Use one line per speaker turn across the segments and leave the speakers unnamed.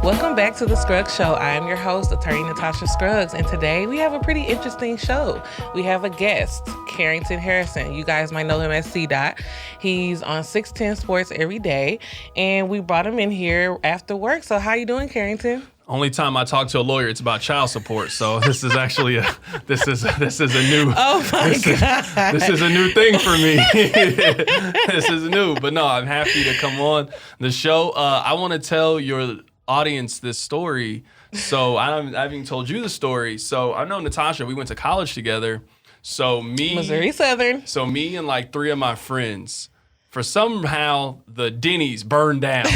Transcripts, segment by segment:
Welcome back to the Scruggs Show. I am your host, attorney Natasha Scruggs, and today we have a pretty interesting show. We have a guest, Carrington Harrison. You guys might know him as C-Dot. He's on 610 Sports every day, and we brought him in here after work. So how you doing, Carrington?
Only time I talk to a lawyer, it's about child support. So this is actually this is a new
God.
This is a new thing for me. This is new, but no, I'm happy to come on the show. I want to tell your audience this story. So I haven't even told you the story. So I know Natasha. We went to college together. So
Missouri Southern.
So me and like three of my friends. For somehow the Denny's burned down.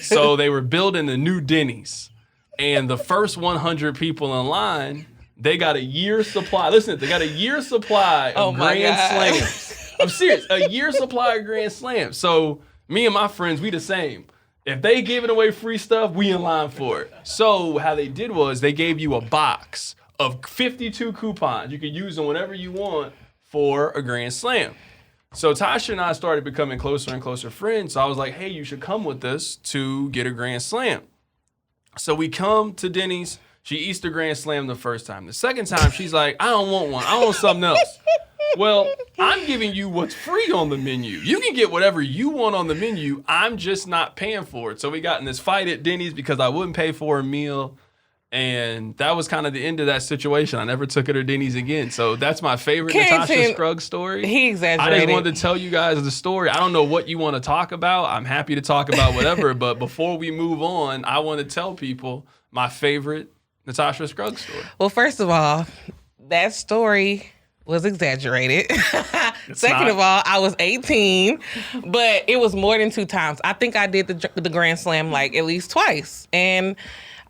So they were building the new Denny's. And the first 100 people in line, they got a year's supply. Listen, they got a year's supply of Grand Slams. I'm serious, a year's supply of Grand Slams. So me and my friends, we the same. If they giving away free stuff, we in line for it. So how they did was they gave you a box of 52 coupons. You could use them whenever you want for a Grand Slam. So Tasha and I started becoming closer and closer friends. So I was like, hey, you should come with us to get a Grand Slam. So we come to Denny's. She eats the Grand Slam the first time. The second time, she's like, I don't want one. I want something else. Well, I'm giving you what's free on the menu. You can get whatever you want on the menu. I'm just not paying for it. So we got in this fight at Denny's because I wouldn't pay for a meal. And that was kind of the end of that situation. I never took her to Denny's again. So that's my favorite Natasha Scruggs story.
He exaggerated.
I just wanted to tell you guys the story. I don't know what you want to talk about. I'm happy to talk about whatever. But before we move on, I want to tell people my favorite Natasha Scruggs story.
Well, first of all, that story was exaggerated. Second of all, I was 18, but it was more than 2 times. I think I did the Grand Slam like at least twice. And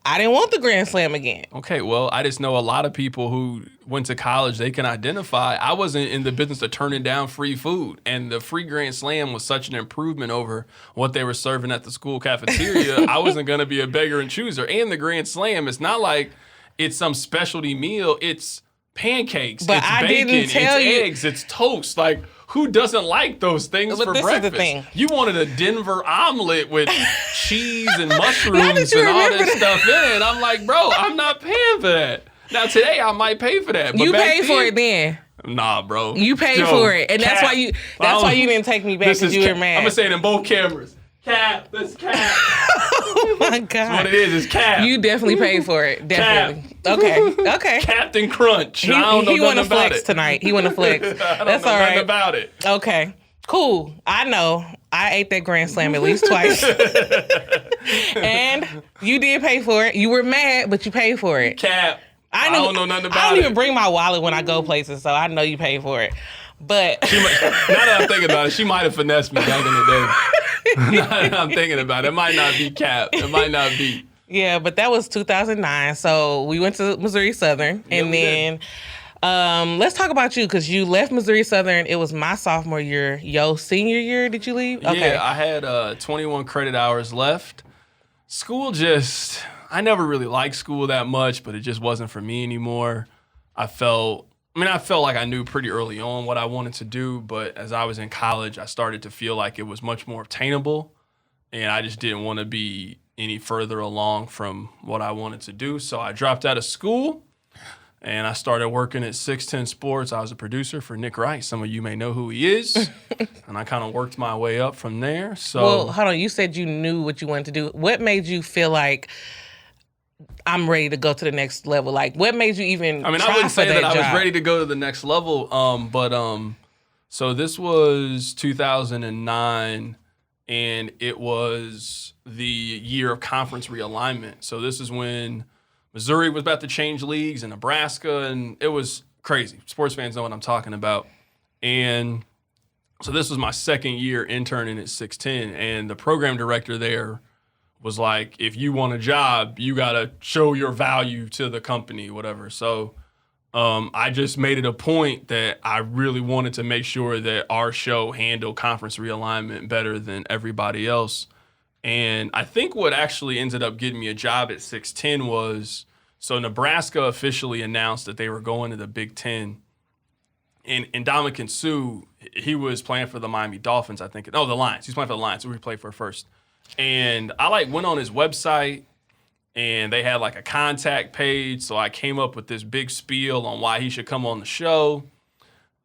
I didn't want the Grand Slam again.
Okay, well, I just know a lot of people who went to college, they can identify. I wasn't in the business of turning down free food. And the free Grand Slam was such an improvement over what they were serving at the school cafeteria. I wasn't going to be a beggar and chooser. And the Grand Slam, it's not like it's some specialty meal. It's pancakes,
but
it's
I
bacon,
didn't tell
it's
you.
eggs, it's toast. Like, who doesn't like those things
But
for
this
breakfast?
is the thing.
You wanted a Denver omelet with cheese and mushrooms
Now that you
and all
remember
that stuff in it. I'm like, bro, I'm not paying for that. Now, today, I might pay for that. But
You
back
paid
then,
for it then.
Nah, bro.
You paid for it. And that's why you didn't take me back because you were mad.
I'm going to say it in both cameras. Cap, this cap.
Oh my God.
That's what it is, it's cap.
You definitely paid for it. Definitely. Okay.
Captain Crunch.
He
I don't know
want to
nothing about
flex
it.
tonight. He want to flex.
I don't
That's
know
all
nothing
right.
about it.
Okay. Cool. I know. I ate that Grand Slam at least twice. And you did pay for it. You were mad, but you paid for it.
Cap. I don't know nothing about it.
I don't even bring my wallet when I go places, so I know you paid for it. But
now that I'm thinking about it, she might have finessed me back in the day. Now that I'm thinking about it, it might not be Cap. It might not be.
Yeah, but that was 2009. So we went to Missouri Southern, and then let's talk about you because you left Missouri Southern. It was my sophomore year. Yo, senior year, did you leave? Okay.
Yeah, I had 21 credit hours left. School I never really liked school that much, but it just wasn't for me anymore. I felt like I knew pretty early on what I wanted to do, but as I was in college, I started to feel like it was much more obtainable, and I just didn't want to be any further along from what I wanted to do. So I dropped out of school, and I started working at 610 Sports. I was a producer for Nick Wright. Some of you may know who he is, and I kind of worked my way up from there. So,
well, hold on. You said you knew what you wanted to do. What made you feel like I'm ready to go to the next level? Like, what made you even
I
try
wouldn't
for
say that I
job?
was ready to go to the next level, so this was 2009, and it was the year of conference realignment. So this is when Missouri was about to change leagues and Nebraska, and it was crazy. Sports fans know what I'm talking about. And so this was my second year interning at 610, and the program director there was like, if you want a job, you got to show your value to the company, whatever. So I just made it a point that I really wanted to make sure that our show handled conference realignment better than everybody else. And I think what actually ended up getting me a job at 610 was, so Nebraska officially announced that they were going to the Big Ten. And Ndamukong Suh, he was playing for the Miami Dolphins, I think. No, the Lions. He was playing for the Lions. Who he played for first. And I went on his website, and they had like a contact page. So I came up with this big spiel on why he should come on the show.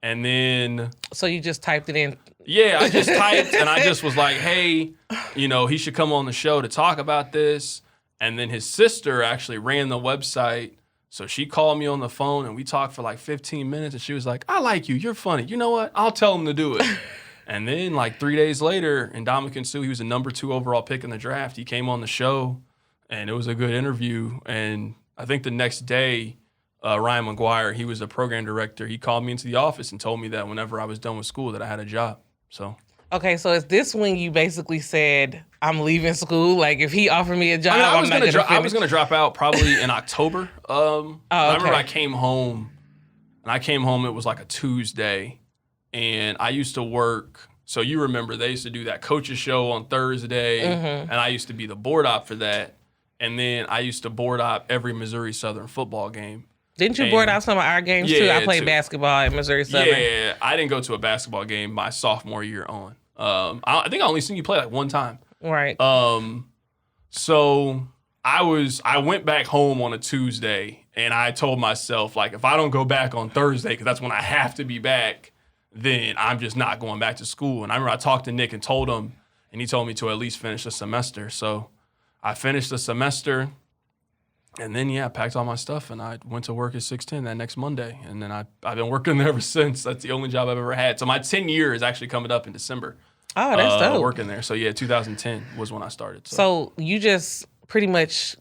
And then...
So you just typed it in?
Yeah, I just typed and I just was like, hey, he should come on the show to talk about this. And then his sister actually ran the website. So she called me on the phone and we talked for like 15 minutes and she was like, I like you. You're funny. You know what? I'll tell him to do it. And then like 3 days later, Ndamukong Suh, he was a number 2 overall pick in the draft. He came on the show and it was a good interview. And I think the next day, Ryan McGuire, he was the program director. He called me into the office and told me that whenever I was done with school that I had a job. So.
Okay, so is this when you basically said, I'm leaving school? Like, if he offered me a job,
I was going to drop out probably in October. I remember I came home, it was like a Tuesday, and I used to work. So you remember they used to do that coaches show on Thursday, and I used to be the board op for that. And then I used to board op every Missouri Southern football game.
Didn't you board out some of our games too? I played basketball at Missouri Southern.
Yeah, I didn't go to a basketball game my sophomore year on. I think I only seen you play like one time.
Right.
So I went back home on a Tuesday and I told myself, like, if I don't go back on Thursday, because that's when I have to be back, then I'm just not going back to school. And I remember I talked to Nick and told him, and he told me to at least finish the semester. So I finished the semester. And then, I packed all my stuff and I went to work at 610 that next Monday. And then I've been working there ever since. That's the only job I've ever had. So my 10 year is actually coming up in December.
Oh, that's dope.
Working there. So, 2010 was when I started.
So you just pretty much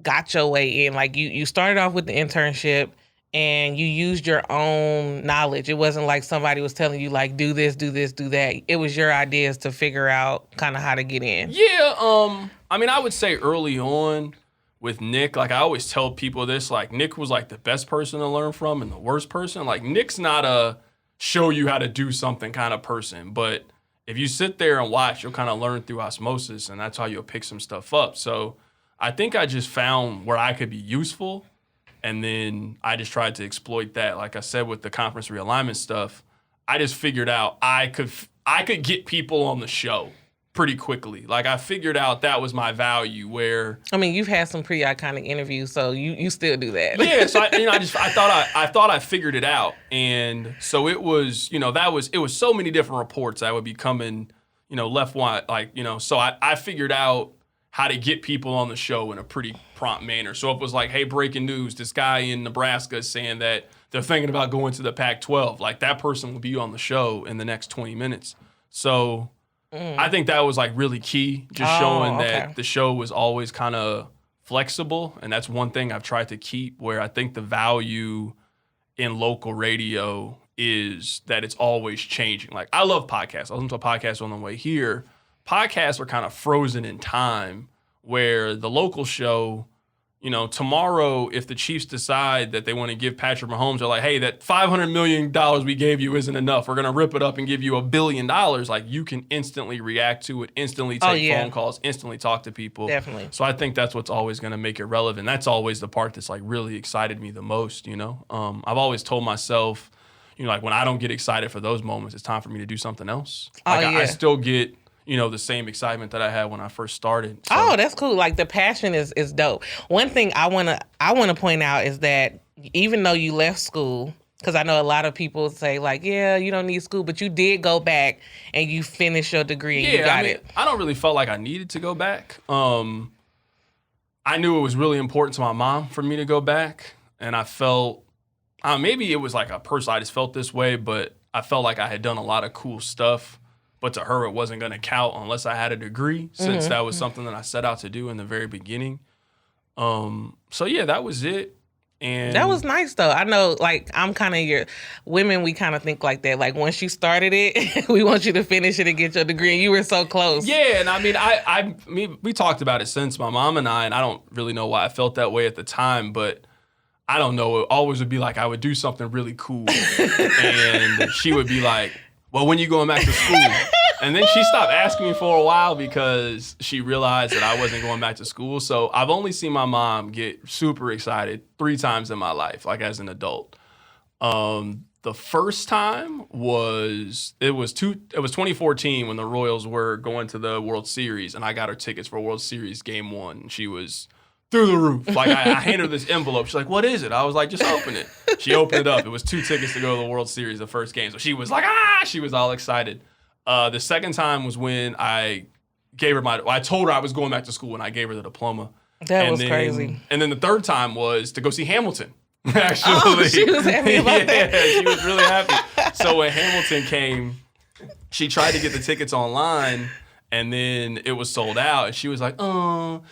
got your way in. Like, you started off with the internship and you used your own knowledge. It wasn't like somebody was telling you, like, do this, do this, do that. It was your ideas to figure out kind of how to get in.
Yeah. I would say early on, with Nick, like I always tell people this, like Nick was like the best person to learn from and the worst person. Like Nick's not a show you how to do something kind of person, but if you sit there and watch, you'll kind of learn through osmosis and that's how you'll pick some stuff up. So I think I just found where I could be useful and then I just tried to exploit that. Like I said, with the conference realignment stuff, I just figured out I could get people on the show pretty quickly. Like I figured out that was my value where...
you've had some pretty iconic interviews, so you still do that.
Yeah, so I thought I figured it out. And so it was, it was so many different reports that would be coming, left, right, so I figured out how to get people on the show in a pretty prompt manner. So it was like, hey, breaking news, this guy in Nebraska is saying that they're thinking about going to the Pac-12. Like that person will be on the show in the next 20 minutes. So... I think that was like really key, just showing that the show was always kind of flexible. And that's one thing I've tried to keep, where I think the value in local radio is that it's always changing. Like I love podcasts. I listened to a podcast on the way here. Podcasts are kind of frozen in time, where the local show, tomorrow, if the Chiefs decide that they want to give Patrick Mahomes, they're like, hey, that $500 million we gave you isn't enough. We're going to rip it up and give you $1 billion. Like, you can instantly react to it, instantly take phone calls, instantly talk to people.
Definitely.
So I think that's what's always going to make it relevant. That's always the part that's, like, really excited me the most, I've always told myself, like, when I don't get excited for those moments, it's time for me to do something else. I still get... the same excitement that I had when I first started. So.
Oh, that's cool. Like the passion is dope. One thing I wanna point out is that even though you left school, because I know a lot of people say like, yeah, you don't need school, but you did go back and you finished your degree and you got it.
I don't really felt like I needed to go back. I knew it was really important to my mom for me to go back, and I felt maybe it was like a person. I just felt this way, but I felt like I had done a lot of cool stuff. But to her, it wasn't going to count unless I had a degree, since that was something that I set out to do in the very beginning. So, yeah, that was it. And
that was nice, though. I know, like, I'm kind of your women, we kind of think like that. Like, once you started it, we want you to finish it and get your degree, and you were so close.
Yeah, and I mean, we talked about it since, my mom and I don't really know why I felt that way at the time, but I don't know. It always would be like I would do something really cool, and she would be like, well, when you going back to school? And then she stopped asking me for a while because she realized that I wasn't going back to school. So I've only seen my mom get super excited 3 times in my life, like as an adult. The first time was 2014 when the Royals were going to the World Series, and I got her tickets for World Series Game 1. She was through the roof. Like, I handed her this envelope. She's like, what is it? I was like, just open it. She opened it up. It was 2 tickets to go to the World Series, the first game. So she was like, she was all excited. The second time was when I gave her I told her I was going back to school, and I gave her the diploma.
That was crazy.
And then the third time was to go see Hamilton. Actually.
Oh, she was happy about that.
Yeah, she was really happy. So when Hamilton came, she tried to get the tickets online, and then it was sold out. And she was like,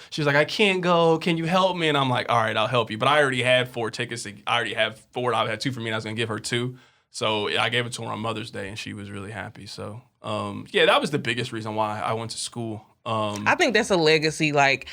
she was like, I can't go. Can you help me? And I'm like, all right, I'll help you. But I already had 4 tickets. I already have 4. I had 2 for me, and I was going to give her 2. So I gave it to her on Mother's Day, and she was really happy. So, yeah, that was the biggest reason why I went to school.
I think that's a legacy. Like,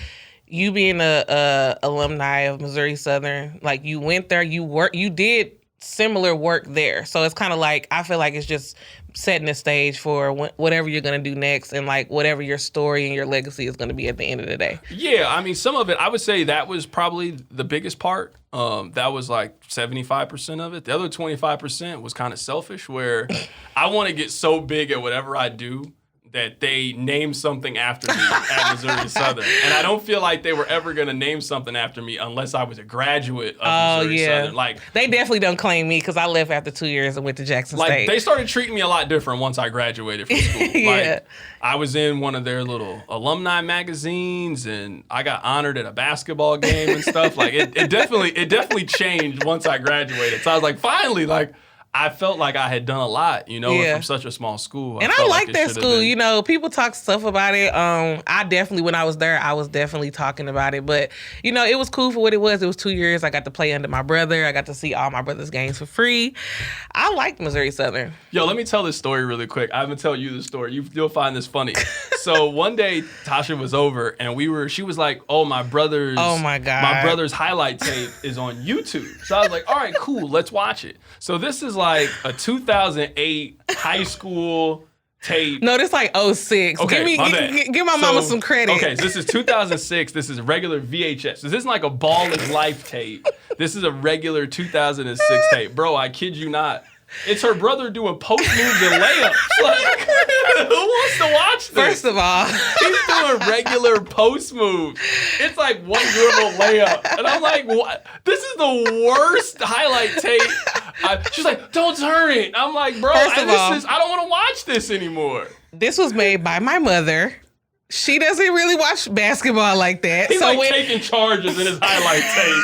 you being a alumni of Missouri Southern, like, you went there, you did similar work there. So it's kind of like, I feel like it's just setting the stage for whatever you're going to do next, and like whatever your story and your legacy is going to be at the end of the day.
Yeah, I mean, some of it, I would say that was probably the biggest part. That was like 75% of it. The other 25% was kind of selfish, where I want to get so big at whatever I do that they name something after me at Missouri Southern. And I don't feel like they were ever going to name something after me unless I was a graduate of Missouri Southern. Like,
they definitely don't claim me because I left after 2 years and went to Jackson
like,
State.
They started treating me a lot different once I graduated from school. Like, I was in one of their little alumni magazines, and I got honored at a basketball game and stuff. Like, it definitely changed once I graduated. So I was like, finally, like, I felt like I had done a lot, you know, from such a small school.
And I like that school. You know, people talk stuff about it. I definitely, when I was there, I was definitely talking about it. But, you know, it was cool for what it was. It was 2 years. I got to play under my brother. I got to see all my brother's games for free. I liked Missouri Southern.
Yo, let me tell this story really quick. I'm going to tell you the story. You'll find this funny. So one day, Tasha was over, and she was like, my brother's highlight tape is on YouTube. So I was like, all right, cool, let's watch it. So this is like a 2008 high school tape.
No, this like 06.
Okay,
give my mama some credit.
Okay, so this is 2006. This is regular VHS. So this isn't like a Ball is Life tape. This is a regular 2006 tape. Bro, I kid you not. It's her brother doing post moves and layups. Like, who wants to watch this?
First of all,
he's doing regular post moves. It's like one dribble layup. And I'm like, what? This is the worst highlight tape. She's like, don't turn it. I'm like, bro, I don't want to watch this anymore.
This was made by my mother. She doesn't really watch basketball like that.
He's taking charges in his highlight tape.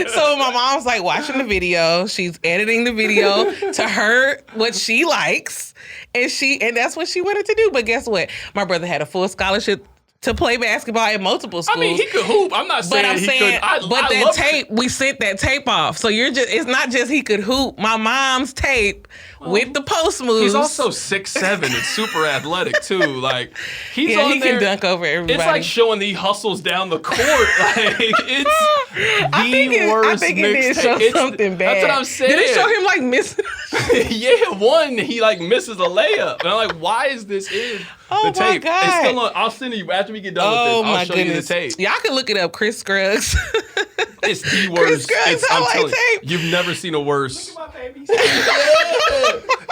So my mom's like watching the video. She's editing the video to her what she likes, and that's what she wanted to do. But guess what? My brother had a full scholarship to play basketball at multiple schools.
I mean, he could hoop. I'm not saying he could.
That tape, we sent that tape off. So it's not just he could hoop. My mom's tape with the post moves.
He's also 6'7" and super athletic too. Like, he
can dunk over everybody.
It's like showing he hustles down the court. Like, it's the worst mixtape.
It did show something bad.
That's what I'm saying.
Did it show him like missing?
Yeah, he like misses a layup. And I'm like, why is this in the tape?
God.
It's still on. I'll send you after we get done with this. I'll show you the tape.
Y'all can look it up. Chris Scruggs.
It's the worst. I'm telling you, you've never seen a worse. Look at my baby.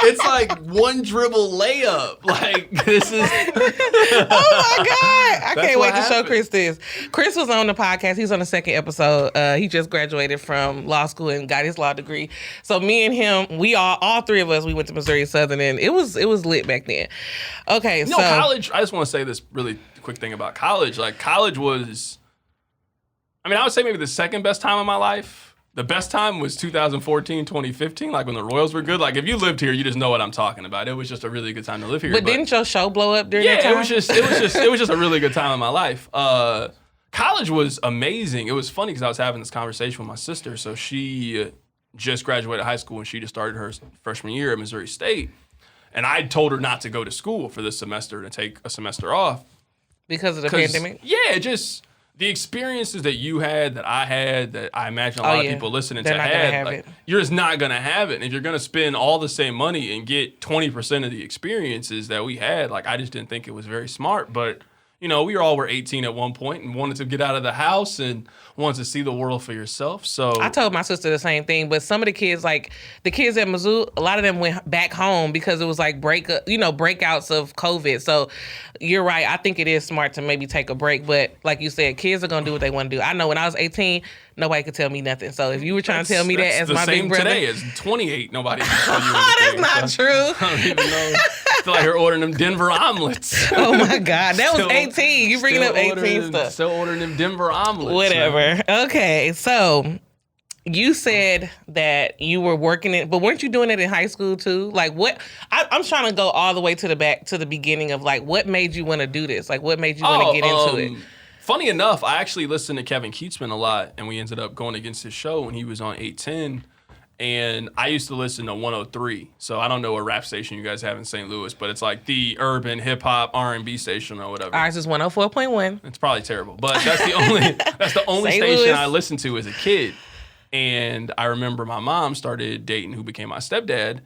It's like one dribble layup. Like, this is.
Oh my God! I can't wait to show Chris this. Chris was on the podcast. He's on the second episode. He just graduated from law school and got his law degree. So me and him, we all 3 of us, we went to Missouri Southern, and it was lit back then. Okay, so
college. I just want to say this really quick thing about college. Like, college was. I mean, I would say maybe the second best time of my life. The best time was 2014, 2015, like when the Royals were good. Like, if you lived here, you just know what I'm talking about. It was just a really good time to live here.
But didn't your show blow up during that time?
Yeah, it was just a really good time in my life. College was amazing. It was funny because I was having this conversation with my sister. So she just graduated high school and she just started her freshman year at Missouri State. And I told her not to go to school for this semester, to take a semester off.
Because of the pandemic?
Yeah, just the experiences that you had, that I had, that I imagine a lot of people listening to had, like, you're just not going to have it. And if you're going to spend all the same money and get 20% of the experiences that we had, like, I just didn't think it was very smart. But, we all were 18 at one point and wanted to get out of the house and wanted to see the world for yourself. So
I told my sister the same thing, but some of the kids, like the kids at Mizzou, a lot of them went back home because it was like breakouts of COVID. So you're right. I think it is smart to maybe take a break, but like you said, kids are gonna do what they want to do. I know when I was 18, nobody could tell me nothing. So if you were trying to tell me that as my big brother,
today is 28. Nobody can tell you anything.
That's not true.
I don't even know. I feel like you're ordering them Denver omelets.
Oh my God, that was 18. You bringing up 18 stuff.
Still ordering them Denver omelets.
Whatever. Okay, so you said that you were working it, but weren't you doing it in high school too? Like what? I'm trying to go all the way to the beginning of like what made you want to do this? Like what made you want to get into it?
Funny enough, I actually listened to Kevin Keatsman a lot, and we ended up going against his show when he was on 810. And I used to listen to 103. So I don't know what rap station you guys have in St. Louis, but it's like the urban hip hop R&B station or whatever.
Ours is 104.1.
It's probably terrible, but that's the only
St.
station
Louis.
I listened to as a kid. And I remember my mom started dating who became my stepdad,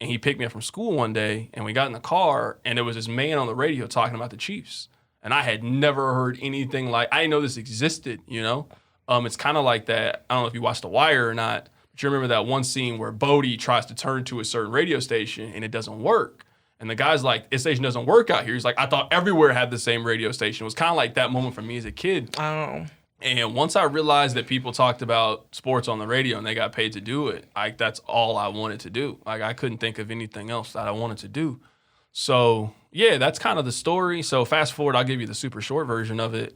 and he picked me up from school one day, and we got in the car, and there was this man on the radio talking about the Chiefs. And I had never heard anything like, I didn't know this existed, It's kind of like that. I don't know if you watched The Wire or not. Do you remember that one scene where Bodie tries to turn to a certain radio station and it doesn't work? And the guy's like, this station doesn't work out here. He's like, I thought everywhere had the same radio station. It was kind of like that moment for me as a kid.
Oh.
And once I realized that people talked about sports on the radio and they got paid to do it, that's all I wanted to do. Like I couldn't think of anything else that I wanted to do. So yeah, that's kind of the story. So fast forward, I'll give you the super short version of it.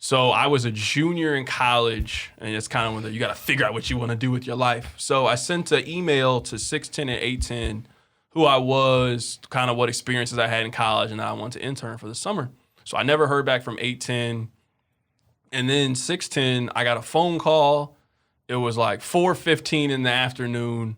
So I was a junior in college, and it's kind of when you got to figure out what you want to do with your life. So I sent an email to 610 and 810, who I was, kind of what experiences I had in college, and that I wanted to intern for the summer. So I never heard back from 810. And then 610, I got a phone call. It was like 4:15 in the afternoon,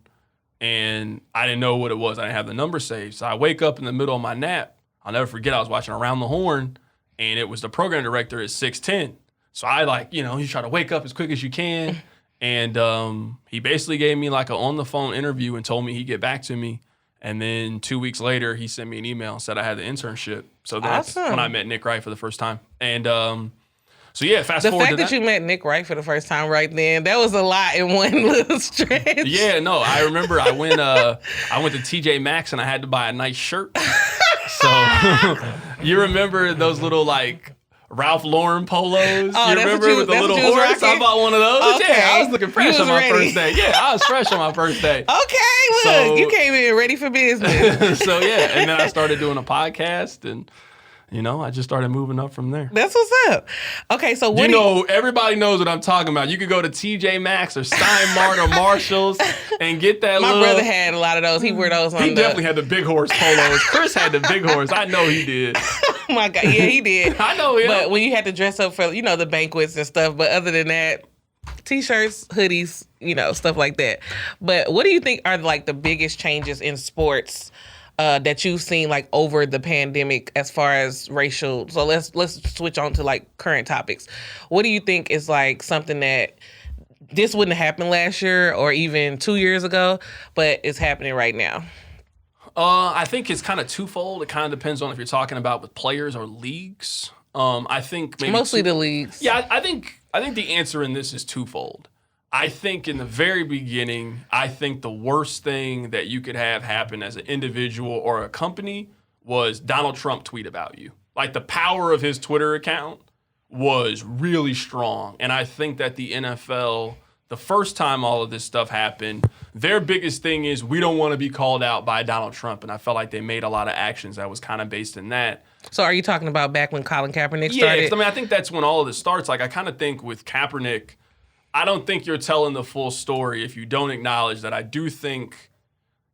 and I didn't know what it was. I didn't have the number saved. So I wake up in the middle of my nap. I'll never forget, I was watching Around the Horn, and it was the program director at 610. So I you try to wake up as quick as you can. And he basically gave me like an on-the-phone interview and told me he'd get back to me. And then 2 weeks later, he sent me an email and said I had the internship. So that's when I met Nick Wright for the first time. And so yeah, fast forward to that.
The fact that you met Nick Wright for the first time right then, that was a lot in one little stretch.
Yeah, no, I remember I went to TJ Maxx and I had to buy a nice shirt. So you remember those little like Ralph Lauren polos?
Oh,
you remember with the little horse? I bought one of those.
Okay.
Yeah, I was looking fresh on my first day. Yeah, I was fresh on my first day.
Okay, look, you came in ready for business.
So yeah, and then I started doing a podcast and I just started moving up from there.
That's what's up. Okay, so
everybody knows what I'm talking about. You could go to TJ Maxx or Stein Mart or Marshalls and get that
My brother had a lot of those. He wore those on
He definitely had the big horse polos. Chris had the big horse. I know he did.
Oh my God. Yeah, he did.
I know him.
But when you had to dress up for, the banquets and stuff, but other than that, T-shirts, hoodies, stuff like that. But what do you think are like the biggest changes in sports that you've seen like over the pandemic as far as racial? So let's switch on to like current topics. What do you think is like something that this wouldn't have happened last year or even 2 years ago, but it's happening right now?
I think it's kind of twofold. It kind of depends on if you're talking about with players or leagues. I think maybe
mostly the leagues.
Yeah, I think the answer in this is twofold. I think in the very beginning, I think the worst thing that you could have happen as an individual or a company was Donald Trump tweet about you. Like the power of his Twitter account was really strong. And I think that the NFL, the first time all of this stuff happened, their biggest thing is we don't want to be called out by Donald Trump. And I felt like they made a lot of actions that was kind of based in that.
So are you talking about back when Colin Kaepernick started?
Yeah, I think that's when all of this starts. Like I kind of think with Kaepernick, I don't think you're telling the full story if you don't acknowledge that I do think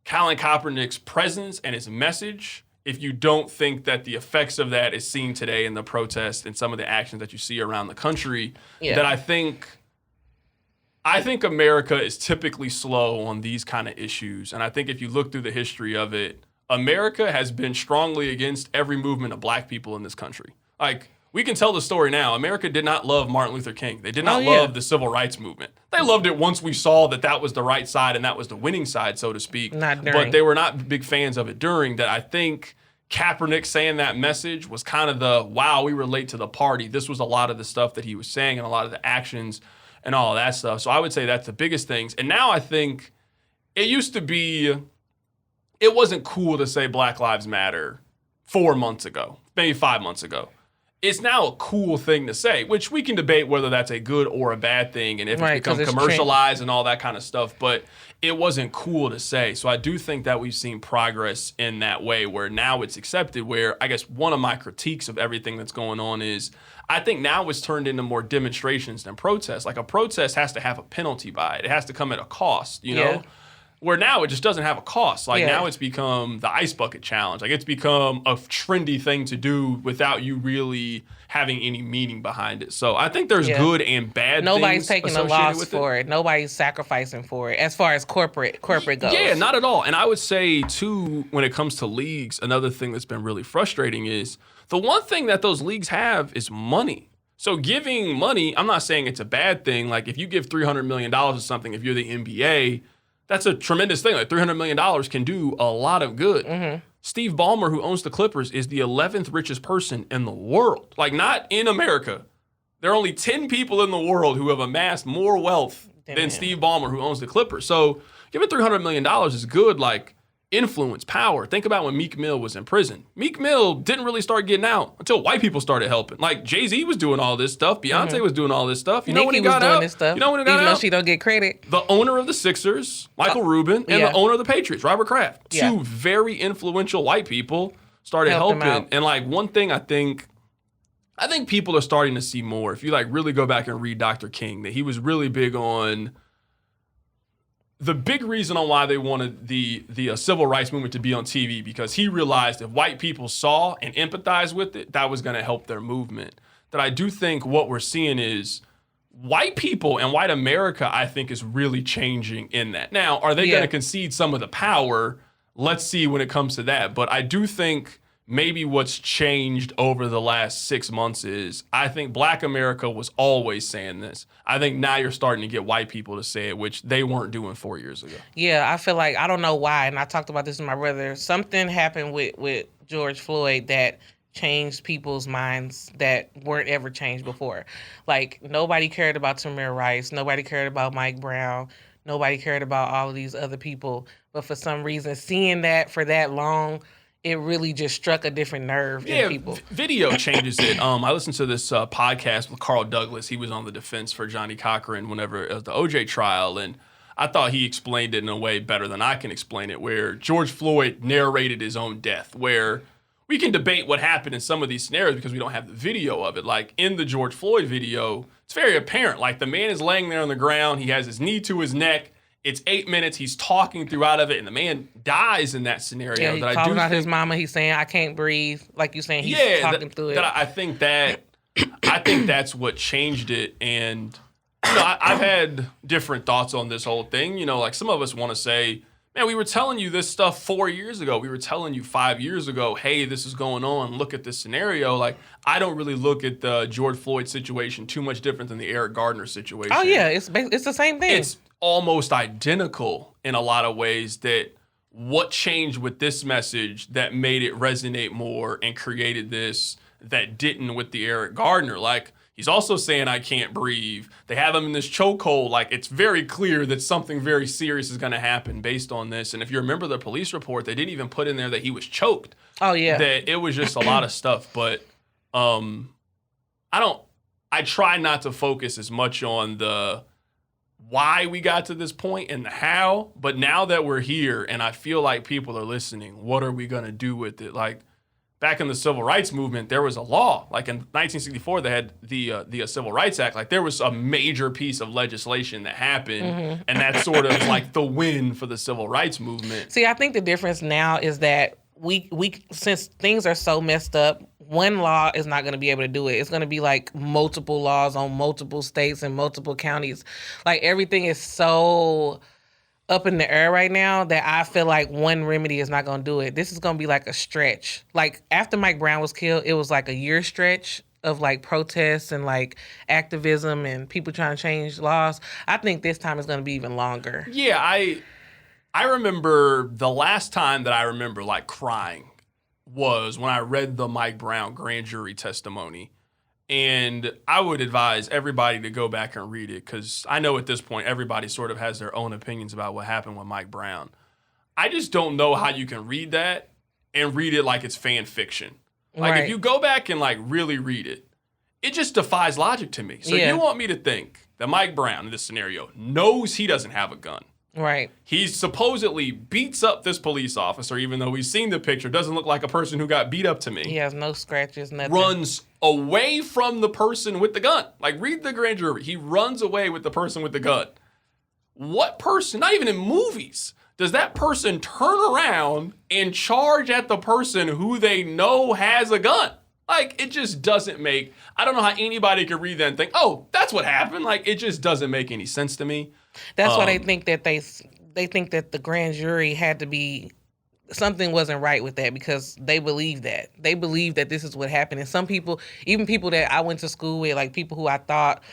Colin Kaepernick's presence and his message, if you don't think that the effects of that is seen today in the protests and some of the actions that you see around the country, that I think America is typically slow on these kind of issues. And I think if you look through the history of it, America has been strongly against every movement of black people in this country. Like, we can tell the story now. America did not love Martin Luther King. They did not love the civil rights movement. They loved it once we saw that was the right side and that was the winning side, so to speak.
Not during.
But they were not big fans of it during. That I think Kaepernick saying that message was kind of the, wow, we relate to the party. This was a lot of the stuff that he was saying and a lot of the actions and all of that stuff. So I would say that's the biggest things. And now I think it used to be, it wasn't cool to say Black Lives Matter 4 months ago, maybe 5 months ago. It's now a cool thing to say, which we can debate whether that's a good or a bad thing and if it's become commercialized and all that kind of stuff, but it wasn't cool to say. So I do think that we've seen progress in that way where now it's accepted, where I guess one of my critiques of everything that's going on is I think now it's turned into more demonstrations than protests. Like a protest has to have a penalty by it. It has to come at a cost, you know? Where now it just doesn't have a cost. Like now it's become the ice bucket challenge. Like it's become a trendy thing to do without you really having any meaning behind it. So I think there's good and bad
Nobody's
things
taking a loss for it. Nobody's sacrificing for it as far as corporate goes.
Yeah, not at all. And I would say too, when it comes to leagues, another thing that's been really frustrating is the one thing that those leagues have is money. So giving money, I'm not saying it's a bad thing. Like if you give $300 million or something, if you're the NBA, that's a tremendous thing. Like $300 million can do a lot of good. Mm-hmm. Steve Ballmer, who owns the Clippers, is the 11th richest person in the world. Like not in America. There are only 10 people in the world who have amassed more wealth than Steve Ballmer, who owns the Clippers. So giving $300 million is good. Like influence, power. Think about when Meek Mill was in prison. Meek Mill didn't really start getting out until white people started helping. Like Jay-Z was doing all this stuff. Beyonce was doing all this stuff. You know when he got out? You know when he got out?
Even though she don't get credit.
The owner of the Sixers, Michael Rubin, and the owner of the Patriots, Robert Kraft. Two very influential white people started helping. And like one thing I think people are starting to see more. If you like really go back and read Dr. King, that he was really big on the big reason on why they wanted the civil rights movement to be on TV, because he realized if white people saw and empathized with it, that was going to help their movement. That I do think what we're seeing is white people and white America, I think, is really changing in that. Now, are they going to concede some of the power? Let's see when it comes to that. But I do think maybe what's changed over the last 6 months is I think Black America was always saying this. I think now you're starting to get white people to say it, which they weren't doing 4 years ago.
Yeah, I feel like, I don't know why, and I talked about this with my brother, something happened with George Floyd that changed people's minds that weren't ever changed before. Like, nobody cared about Tamir Rice, nobody cared about Mike Brown, nobody cared about all of these other people, but for some reason, seeing that for that long, it really just struck a different nerve in people.
Video changes it. I listened to this podcast with Carl Douglas. He was on the defense for Johnny Cochran whenever it was the OJ trial, and I thought he explained it in a way better than I can explain it, where George Floyd narrated his own death, where we can debate what happened in some of these scenarios because we don't have the video of it. Like in the George Floyd video, it's very apparent. Like the man is laying there on the ground. He has his knee to his neck. It's 8 minutes. He's talking throughout of it, and the man dies in that scenario.
Yeah, he's calling out his mama. He's saying, "I can't breathe." Like you saying, he's talking through it.
I think that's what changed it. And you know, I've had different thoughts on this whole thing. You know, like some of us want to say, "Man, we were telling you this stuff 4 years ago. We were telling you 5 years ago, hey, this is going on. Look at this scenario." Like, I don't really look at the George Floyd situation too much different than the Eric Gardner situation.
Oh yeah, it's the same thing.
It's almost identical in a lot of ways. That what changed with this message that made it resonate more and created this that didn't with the Eric Gardner. Like, he's also saying, "I can't breathe." They have him in this chokehold. Like, it's very clear that something very serious is going to happen based on this. And if you remember the police report, they didn't even put in there that he was choked.
Oh yeah.
That it was just a lot of stuff. But I try not to focus as much on the why we got to this point and the how, but now that we're here and I feel like people are listening, what are we going to do with it? Like back in the civil rights movement, there was a law. Like in 1964, they had the Civil Rights Act. Like there was a major piece of legislation that happened, and that's sort of like the win for the civil rights movement.
See, I think the difference now is that we since things are so messed up, one law is not going to be able to do it. It's going to be like multiple laws on multiple states and multiple counties. Like everything is so up in the air right now that I feel like one remedy is not going to do it. This is going to be like a stretch. Like after Mike Brown was killed, it was like a year stretch of like protests and like activism and people trying to change laws. I think this time is going to be even longer.
Yeah, I remember the last time that I remember like crying was when I read the Mike Brown grand jury testimony. And I would advise everybody to go back and read it because I know at this point everybody sort of has their own opinions about what happened with Mike Brown. I just don't know how you can read that and read it like it's fan fiction. Like if you go back and like really read it, it just defies logic to me. So you want me to think that Mike Brown in this scenario knows he doesn't have a gun.
Right.
He supposedly beats up this police officer, even though we've seen the picture. Doesn't look like a person who got beat up to me.
He has no scratches, nothing.
Runs away from the person with the gun. Like, read the grand jury. He runs away with the person with the gun. What person, not even in movies, does that person turn around and charge at the person who they know has a gun? Like, it just doesn't make, I don't know how anybody could read that and think, oh, that's what happened. Like, it just doesn't make any sense to me.
That's why they think that they think that the grand jury had to be, something wasn't right with that because they believe that. They believe that this is what happened. And some people, even people that I went to school with, like people who I thought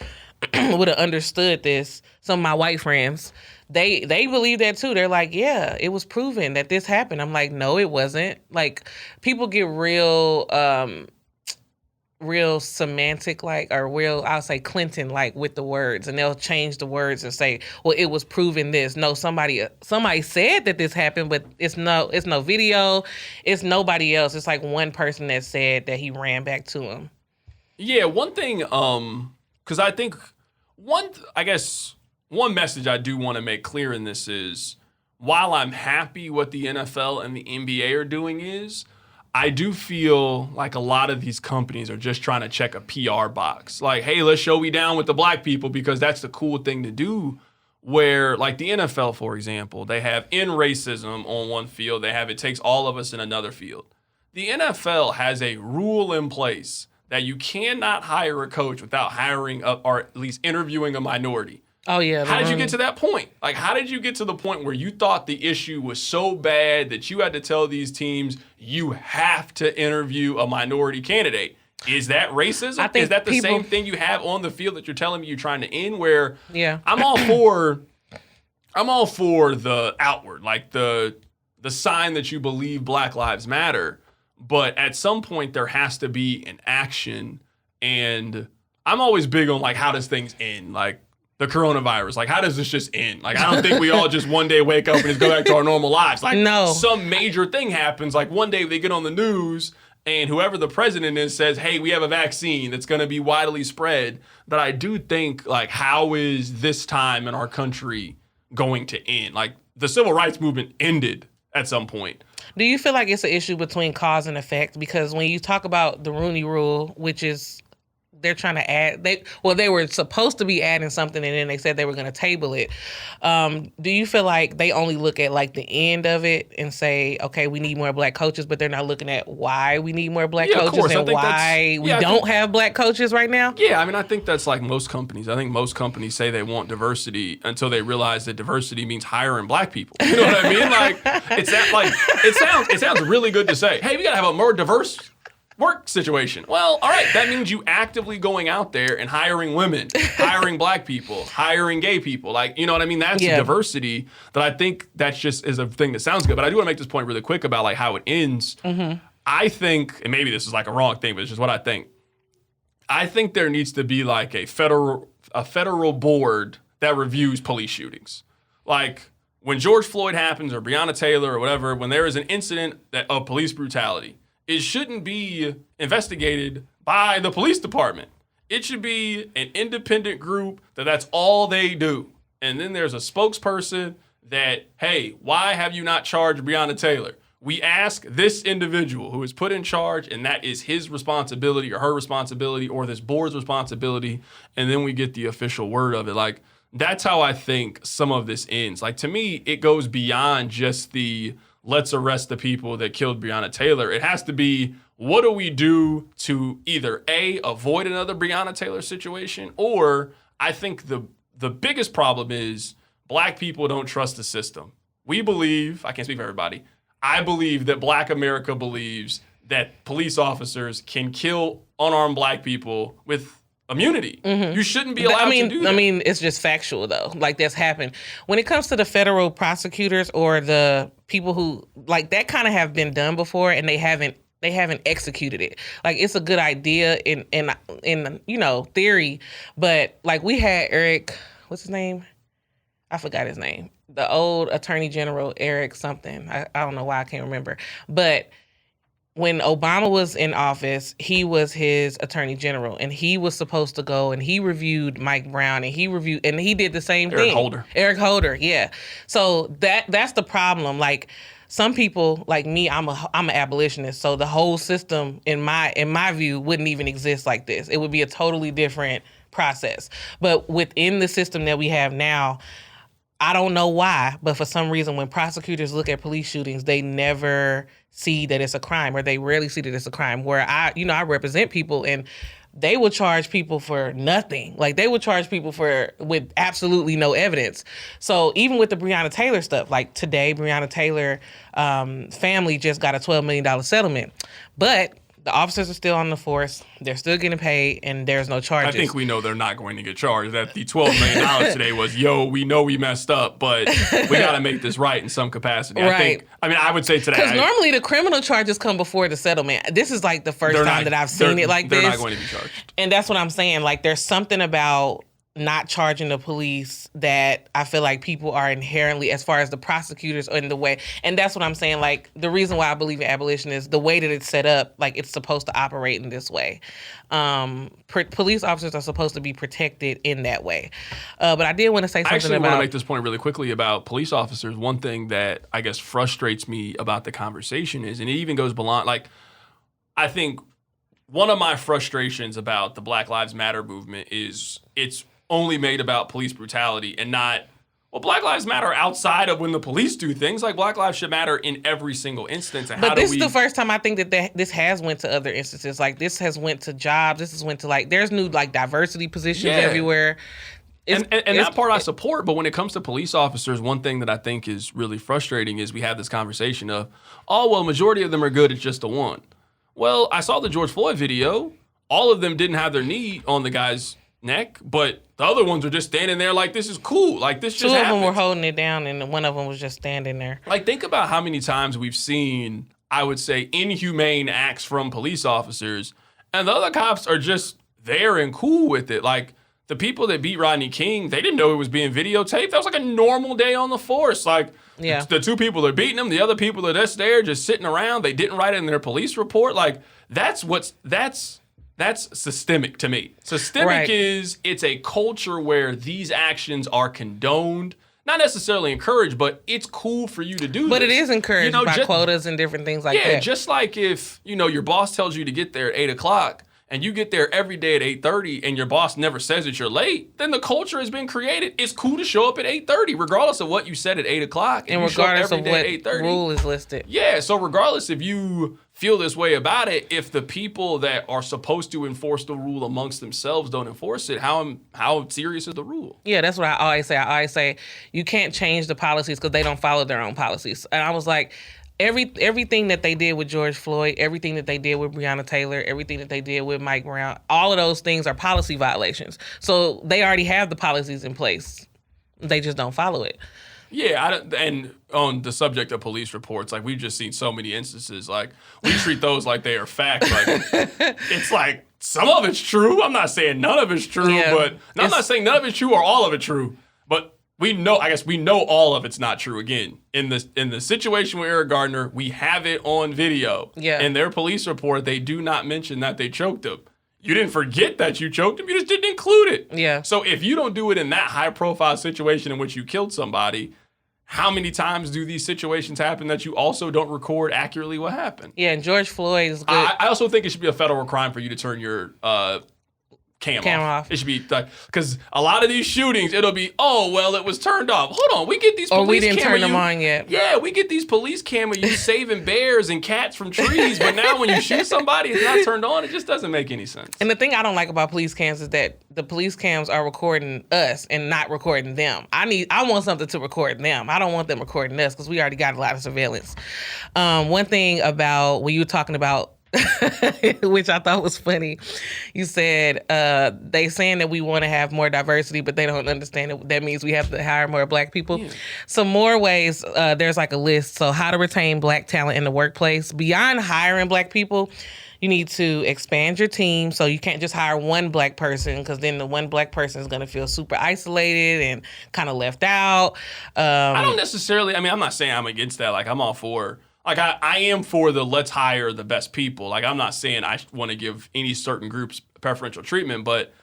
would have understood this, some of my white friends, they believe that too. They're like, yeah, it was proven that this happened. I'm like, no, it wasn't. Like, people get real semantic, like, or real, I'll say Clinton, like, with the words, and they'll change the words and say, well, it was proven this. No, somebody said that this happened, but it's no video. It's nobody else. It's like one person that said that he ran back to him.
Yeah, one thing, because I think one message I do want to make clear in this is, while I'm happy what the NFL and the NBA are doing is, I do feel like a lot of these companies are just trying to check a PR box. Like, hey, let's show we down with the black people because that's the cool thing to do. Where, like the NFL, for example, they have end racism on one field. They have it takes all of us in another field. The NFL has a rule in place that you cannot hire a coach without hiring or at least interviewing a minority.
Oh, yeah.
How did you get to that point? Like, how did you get to the point where you thought the issue was so bad that you had to tell these teams you have to interview a minority candidate? Is that racism?
I think
is that the same thing you have on the field that you're telling me you're trying to end? Where I'm all for the outward, like the sign that you believe Black Lives Matter. But at some point there has to be an action. And I'm always big on like, how does things end? Like, the coronavirus, like, how does this just end? Like, I don't think we all just one day wake up and just go back to our normal lives. Like, some major thing happens. Like, one day they get on the news and whoever the president is says, hey, we have a vaccine that's going to be widely spread. But I do think, like, how is this time in our country going to end? Like, the civil rights movement ended at some point.
Do you feel like it's an issue between cause and effect? Because when you talk about the Rooney Rule, which is, they're trying to add, they were supposed to be adding something and then they said they were going to table it. Do you feel like they only look at like the end of it and say, okay, we need more black coaches, but they're not looking at why we need more black coaches and why we don't have black coaches right now? Yeah,
I mean, I think that's like most companies. I think most companies say they want diversity until they realize that diversity means hiring black people. You know what I mean? Like, it sounds really good to say, hey, we got to have a more diverse work situation. Well, all right, that means you actively going out there and hiring women, hiring black people, hiring gay people. Like, you know what I mean? That's diversity that I think that's just is a thing that sounds good. But I do want to make this point really quick about like how it ends. Mm-hmm. I think, and maybe this is like a wrong thing, but it's just what I think. I think there needs to be like a federal board that reviews police shootings. Like when George Floyd happens or Breonna Taylor or whatever, when there is an incident of police brutality, it shouldn't be investigated by the police department. It should be an independent group that's all they do. And then there's a spokesperson that, hey, why have you not charged Breonna Taylor? We ask this individual who is put in charge, and that is his responsibility or her responsibility or this board's responsibility, and then we get the official word of it. Like, that's how I think some of this ends. Like, to me, it goes beyond just the let's arrest the people that killed Breonna Taylor. It has to be, what do we do to either A, avoid another Breonna Taylor situation, or I think the biggest problem is black people don't trust the system. We believe, I can't speak for everybody, I believe that black America believes that police officers can kill unarmed black people with immunity. Mm-hmm. You shouldn't be allowed to do that. I
mean, it's just factual, though. Like, that's happened. When it comes to the federal prosecutors or the people who, like, that kind of have been done before, and they haven't they haven't executed it. Like, it's a good idea in theory, but like we had Eric, what's his name? I forgot his name. The old Attorney General, Eric something. I don't know why I can't remember. But when Obama was in office, he was his Attorney General, and he was supposed to go and he reviewed Mike Brown, and he did the same thing. Eric Holder, yeah. So that's the problem. Like, some people like me, I'm an abolitionist, so the whole system in my view wouldn't even exist like this. It would be a totally different process. But within the system that we have now, I don't know why, but for some reason when prosecutors look at police shootings, they never see that it's a crime, or they rarely see that it's a crime. Where I represent people, and they will charge people for nothing. Like, they will charge people with absolutely no evidence. So even with the Breonna Taylor stuff, like today, Breonna Taylor family just got a $12 million settlement. But the officers are still on the force. They're still getting paid, and there's no charges.
I think we know they're not going to get charged. That the $12 million today was, we know we messed up, but we got to make this right in some capacity.
Right.
I would say today.
Because normally the criminal charges come before the settlement. This is like the first time that I've seen it like this.
They're not going to be charged.
And that's what I'm saying. Like, there's something about not charging the police that I feel like people are inherently, as far as the prosecutors in the way. And that's what I'm saying. Like, the reason why I believe in abolition is the way that it's set up, like, it's supposed to operate in this way. Police officers are supposed to be protected in that way. But I did want to say something
I want to make this point really quickly about police officers. One thing that I guess frustrates me about the conversation is, and it even goes beyond, like, I think one of my frustrations about the Black Lives Matter movement is it's only made about police brutality and not, Black Lives Matter outside of when the police do things. Like, Black lives should matter in every single instance. And
but this is the first time I think that this has went to other instances. Like, this has went to jobs. This has went to, like, there's new, like, diversity positions everywhere.
And that part I support, but when it comes to police officers, one thing that I think is really frustrating is we have this conversation of, majority of them are good, it's just the one. Well, I saw the George Floyd video. All of them didn't have their knee on the guy's neck, but the other ones are just standing there like, this is cool. Like, this just happens.
Two of them were holding it down, and one of them was just standing there.
Like, think about how many times we've seen, I would say, inhumane acts from police officers, and the other cops are just there and cool with it. Like, the people that beat Rodney King, they didn't know it was being videotaped. That was like a normal day on the force. Like, the two people are beating him, the other people are just there, just sitting around. They didn't write it in their police report. Like, that's systemic to me. Systemic is, it's a culture where these actions are condoned, not necessarily encouraged, but it's cool for you to do
But
this.
it is encouraged by quotas and different things like that.
Yeah, just like if, your boss tells you to get there at 8 o'clock, and you get there every day at 8:30 and your boss never says that you're late, then the culture has been created. It's cool to show up at 8:30, regardless of what you said at 8 o'clock.
And regardless of what rule is listed.
Yeah, so regardless if you feel this way about it, if the people that are supposed to enforce the rule amongst themselves don't enforce it, how serious is the rule? Yeah,
that's what I always say. I always say you can't change the policies because they don't follow their own policies. And I was like, everything that they did with George Floyd, everything that they did with Breonna Taylor, everything that they did with Mike Brown, all of those things are policy violations. So they already have the policies in place. They just don't follow it.
Yeah, and on the subject of police reports, like, we've just seen so many instances. Like, we treat those like they are fact. Like, it's like, some of it's true. I'm not saying none of it's true, but I'm not saying none of it's true or all of it true. But we know all of it's not true. Again, in the situation with Eric Gardner, we have it on video.
Yeah.
In their police report, they do not mention that they choked him. You didn't forget that you choked him. You just didn't include it.
Yeah.
So if you don't do it in that high-profile situation in which you killed somebody, how many times do these situations happen that you also don't record accurately what happened?
Yeah, and George Floyd is good.
I also think it should be a federal crime for you to turn your cam off. It should be like, because a lot of these shootings, it'll be, it was turned off. Hold on, we get these police
or we didn't turn them on yet.
Yeah, we get these police cam of you saving bears and cats from trees, but now when you shoot somebody, it's not turned on. It just doesn't make any sense.
And the thing I don't like about police cams is that the police cams are recording us and not recording them. I want something to record them. I don't want them recording us because we already got a lot of surveillance. One thing about when you were talking about which I thought was funny. You said they saying that we want to have more diversity, but they don't understand that means we have to hire more Black people. Yeah. Some more ways, there's like a list. So how to retain Black talent in the workplace. Beyond hiring Black people, you need to expand your team. So you can't just hire one Black person, because then the one Black person is going to feel super isolated and kind of left out.
I don't necessarily, I'm not saying I'm against that. Like, I'm all for... Like, I am for the let's hire the best people. Like, I'm not saying I want to give any certain groups preferential treatment, but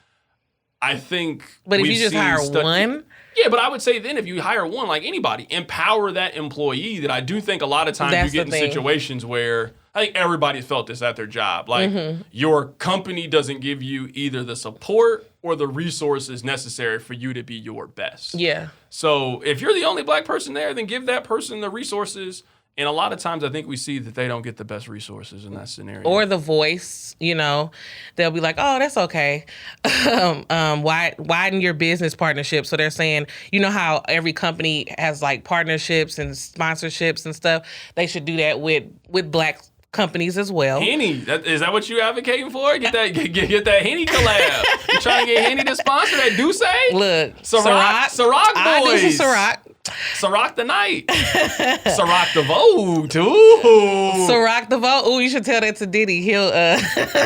I think...
But if you just hire one?
Yeah, but I would say then if you hire one, like anybody, empower that employee. That I do think a lot of times you get in situations where... I think everybody's felt this at their job. Like, your company doesn't give you either the support or the resources necessary for you to be your best.
Yeah.
So if you're the only Black person there, then give that person the resources. And a lot of times I think we see that they don't get the best resources in that scenario.
Or the voice, they'll be like, oh, that's okay. Widen your business partnership. So they're saying, you know how every company has like partnerships and sponsorships and stuff? They should do that with Black companies as well.
Henny, is that what you advocating for? Get that Henny collab. You trying to get Henny to sponsor that Douce?
Look,
Ciroc boys.
I do some Ciroc.
Ciroc the night. Ciroc the Vogue, too.
Ciroc the Vogue. Ooh, you should tell that to Diddy. He'll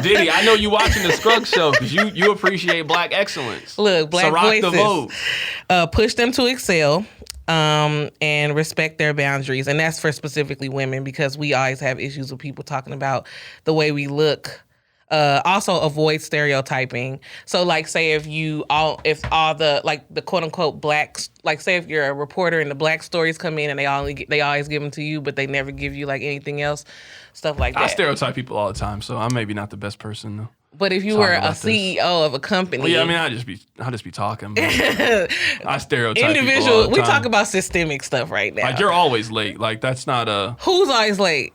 Diddy, I know you watching the Scruggs show because you appreciate Black excellence.
Look, Black
Ciroc
voices.
The Vogue.
Push them to excel. And respect their boundaries. And that's for specifically women, because we always have issues with people talking about the way we look. Also avoid stereotyping. So like, say if all the like the quote unquote Blacks, like say if you're a reporter and the Black stories come in and they always give them to you, but they never give you like anything else, stuff like that.
I stereotype people all the time, so I'm maybe not the best person though.
But if you were a CEO of a company,
well, yeah, I'll just be talking. But I stereotype people all the time.
We talk about systemic stuff right now.
Like, you're always late. Like, that's not a...
Who's always late?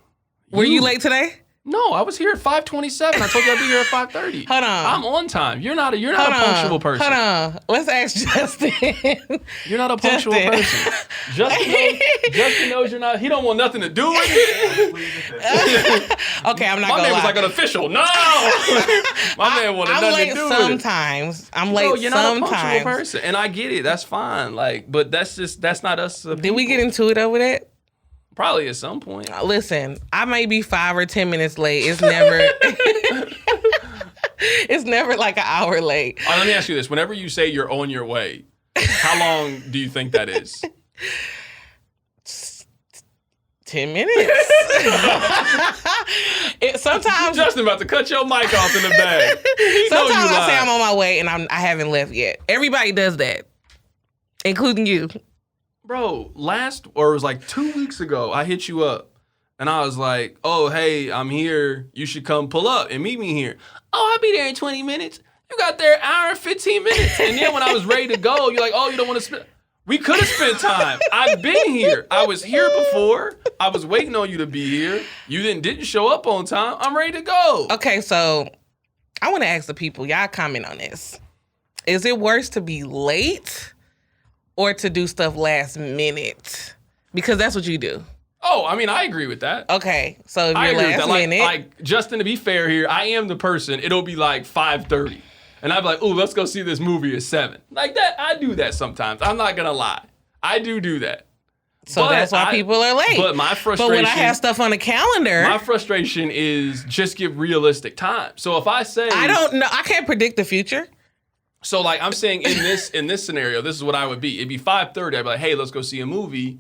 Were you late today?
No, I was here at 5:27. I told you I'd be here at 5:30.
Hold on.
I'm on time. You're not a punctual person.
Hold on. Let's ask Justin.
You're not a punctual person. Justin knows you're not. He don't want nothing to do with it.
Okay, I'm not
My
gonna
man
lie.
was like an official. No. My man wanted nothing to do with it.
Sometimes. I'm late
Bro, you're
sometimes.
not a punctual person. And I get it. That's fine. Like, but that's not us.
Did we get into it over that?
Probably at some point.
Listen, I may be 5 or 10 minutes late. It's never it's never like an hour late.
All right, let me ask you this. Whenever you say you're on your way, how long do you think that is?
10 minutes. Sometimes
Justin about to cut your mic off in the bag.
Sometimes I say I'm on my way and I haven't left yet. Everybody does that, including you.
Bro, it was like 2 weeks ago, I hit you up and I was like, oh, hey, I'm here. You should come pull up and meet me here. Oh, I'll be there in 20 minutes. You got there an hour and 15 minutes. And then when I was ready to go, you're like, oh, you don't want to spend. We could have spent time. I've been here. I was here before. I was waiting on you to be here. You didn't show up on time. I'm ready to go.
Okay, so I want to ask the people, y'all comment on this. Is it worse to be late or to do stuff last minute? Because that's what you do.
Oh, I agree with that.
Okay, so if you're last minute.
Like, Justin, to be fair here, I am the person, it'll be like 5:30. And I'd be like, ooh, let's go see this movie at 7. Like that, I do that sometimes. I'm not going to lie. I do that.
So that's why people are late.
But my frustration...
But when I have stuff on the calendar...
My frustration is just give realistic time. So if I say...
I don't know. I can't predict the future.
So, like, I'm saying in this scenario, this is what I would be. It'd be 5:30. I'd be like, hey, let's go see a movie.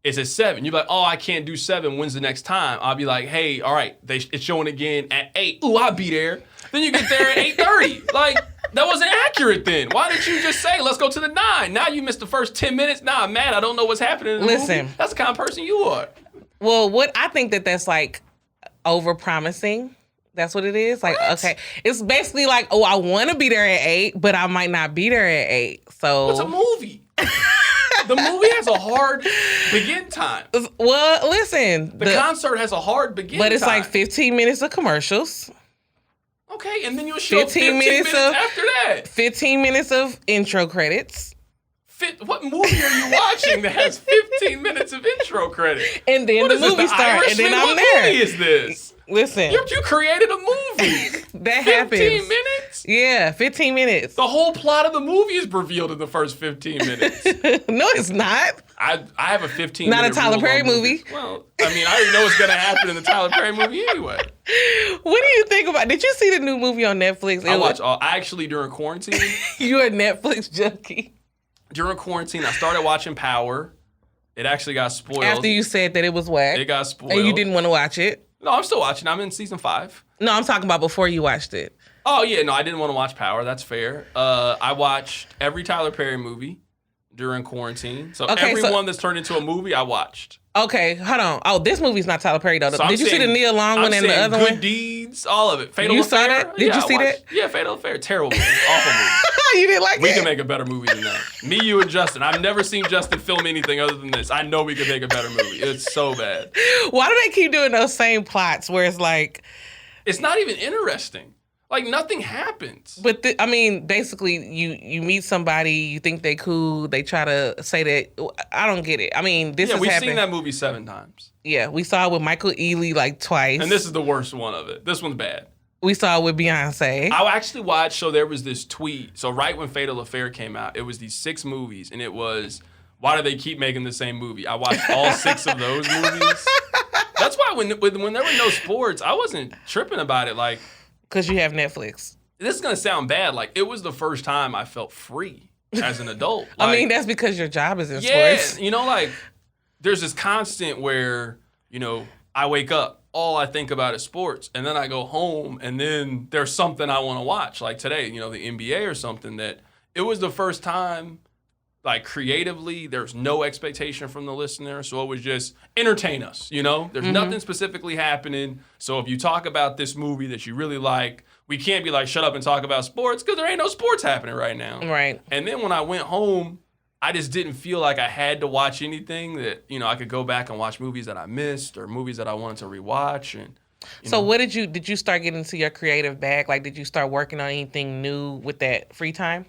It's at 7. You'd be like, oh, I can't do 7. When's the next time? I'll be like, hey, all right, it's showing again at 8. Ooh, I'll be there. Then you get there at 8:30. Like, that wasn't accurate then. Why didn't you just say, let's go to the 9? Now you missed the first 10 minutes. Now I'm mad. I don't know what's happening in the movie. That's the kind of person you are.
Well, I think that's like over-promising. That's what it is. Like, okay. It's basically like, oh, I want to be there at 8, but I might not be there at 8. So
it's a movie. The movie has a hard begin time.
Well, listen.
The concert has a hard begin time.
But it's like 15 minutes of commercials.
Okay, and then you'll show 15 minutes after that.
15 minutes of intro credits.
What movie are you watching that has 15 minutes of intro credit?
And then the movie starts, and then I'm
what
there.
movie is this?
Listen.
You created a movie.
That
15
happens.
15 minutes?
Yeah, 15 minutes.
The whole plot of the movie is revealed in the first 15 minutes.
No, it's not.
I have a 15
Not a
minute
Tyler
rule
Perry
on
movie.
movies. Well, I mean, I already know what's going to happen in the Tyler Perry movie anyway.
What do you think about? Did you see the new movie on Netflix?
I actually, during quarantine.
You're a Netflix junkie.
During quarantine, I started watching Power. It actually got spoiled.
After you said that it was whack.
It got spoiled.
And you didn't want to watch it.
No, I'm still watching. I'm in season 5.
No, I'm talking about before you watched it.
Oh, yeah. No, I didn't want to watch Power. That's fair. I watched every Tyler Perry movie during quarantine. So one that's turned into a movie, I watched.
Okay, hold on. Oh, this movie's not Tyler Perry, though.
So
Did you see the Neil Long one and the other
Good
one?
Deeds, all of it. Fatal
You
Affair.
saw that? Did you see that?
Yeah, Fatal Affair. Terrible movie. Awful movie.
You didn't like it?
We can make a better movie than that. Me, you, and Justin. I've never seen Justin film anything other than this. I know we could make a better movie. It's so bad.
Why do they keep doing those same plots where it's like...
It's not even interesting. Like, nothing happens.
But, basically, you meet somebody, you think they cool, they try to say that... I don't get it. I mean, this is
we've
happening.
seen that movie 7 times.
Yeah, we saw it with Michael Ealy like twice.
And this is the worst one of it. This one's bad.
We saw it with Beyonce.
I actually watched, so there was this tweet. So right when Fatal Affair came out, it was these 6 movies, and it was, why do they keep making the same movie? I watched all 6 of those movies. That's why when there were no sports, I wasn't tripping about it. Like,
because you have Netflix.
This is going to sound bad. Like, it was the first time I felt free as an adult. Like,
I mean, that's because your job is in sports.
Yeah, like, there's this constant where, I wake up, all I think about is sports, and then I go home, and then there's something I want to watch. Like today, the NBA or something that it was the first time, like, creatively, there's no expectation from the listener, so it was just entertain us, There's nothing specifically happening, so if you talk about this movie that you really like, we can't be like, shut up and talk about sports, because there ain't no sports happening right now.
Right. And
then when I went home, I just didn't feel like I had to watch anything that, I could go back and watch movies that I missed or movies that I wanted to rewatch. And
so what did you start getting into your creative bag? Like, did you start working on anything new with that free time?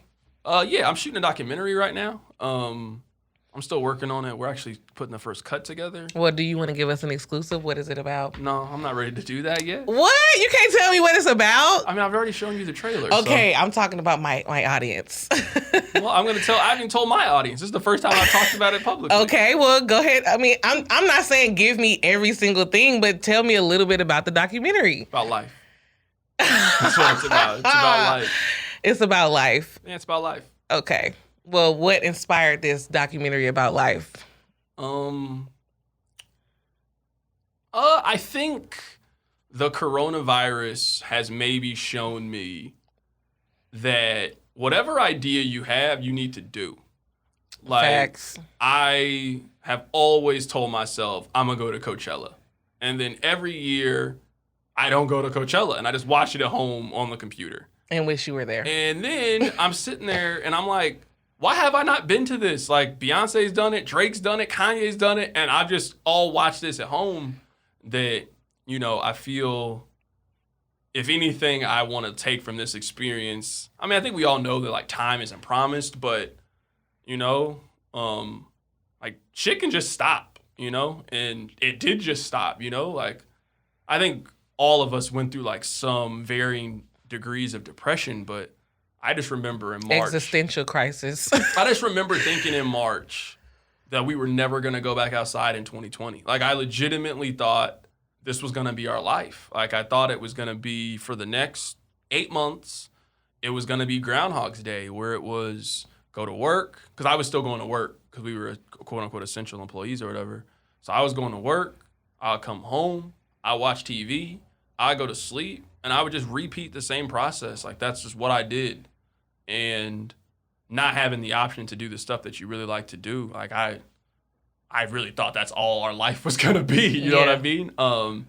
Yeah, I'm shooting a documentary right now. I'm still working on it. We're actually putting the first cut together.
Well, do you want to give us an exclusive? What is it about?
No, I'm not ready to do that yet.
What? You can't tell me what it's about?
I mean, I've already shown you the trailer.
Okay, so. I'm talking about my audience.
Well, I haven't told my audience. This is the first time I've talked about it publicly.
Okay, well, go ahead. I mean, I'm not saying give me every single thing, but tell me a little bit about the documentary.
About life. That's what it's about. It's about life.
It's about life.
Yeah, it's about life.
Okay. Well, what inspired this documentary about life?
I think the coronavirus has maybe shown me that whatever idea you have, you need to do. Like,
facts.
I have always told myself, I'm going to go to Coachella. And then every year, I don't go to Coachella, and I just watch it at home on the computer.
And wish you were there.
And then I'm sitting there, and I'm like, why have I not been to this? Like, Beyonce's done it, Drake's done it, Kanye's done it, and I've just all watched this at home that, I feel, if anything I want to take from this experience, I mean, I think we all know that, like, time isn't promised, but, like, shit can just stop, and it did just stop, like, I think all of us went through, like, some varying degrees of depression, but I just remember in March.
Existential crisis.
I just remember thinking in March that we were never going to go back outside in 2020. Like, I legitimately thought this was going to be our life. Like, I thought it was going to be for the next 8 months, it was going to be Groundhog's Day, where it was go to work, because I was still going to work because we were quote-unquote essential employees or whatever. So I was going to work, I'll come home, I'll watch TV, I'd go to sleep, and I would just repeat the same process. Like, that's just what I did. And not having the option to do the stuff that you really like to do, like, I really thought that's all our life was going to be. You know what I mean? And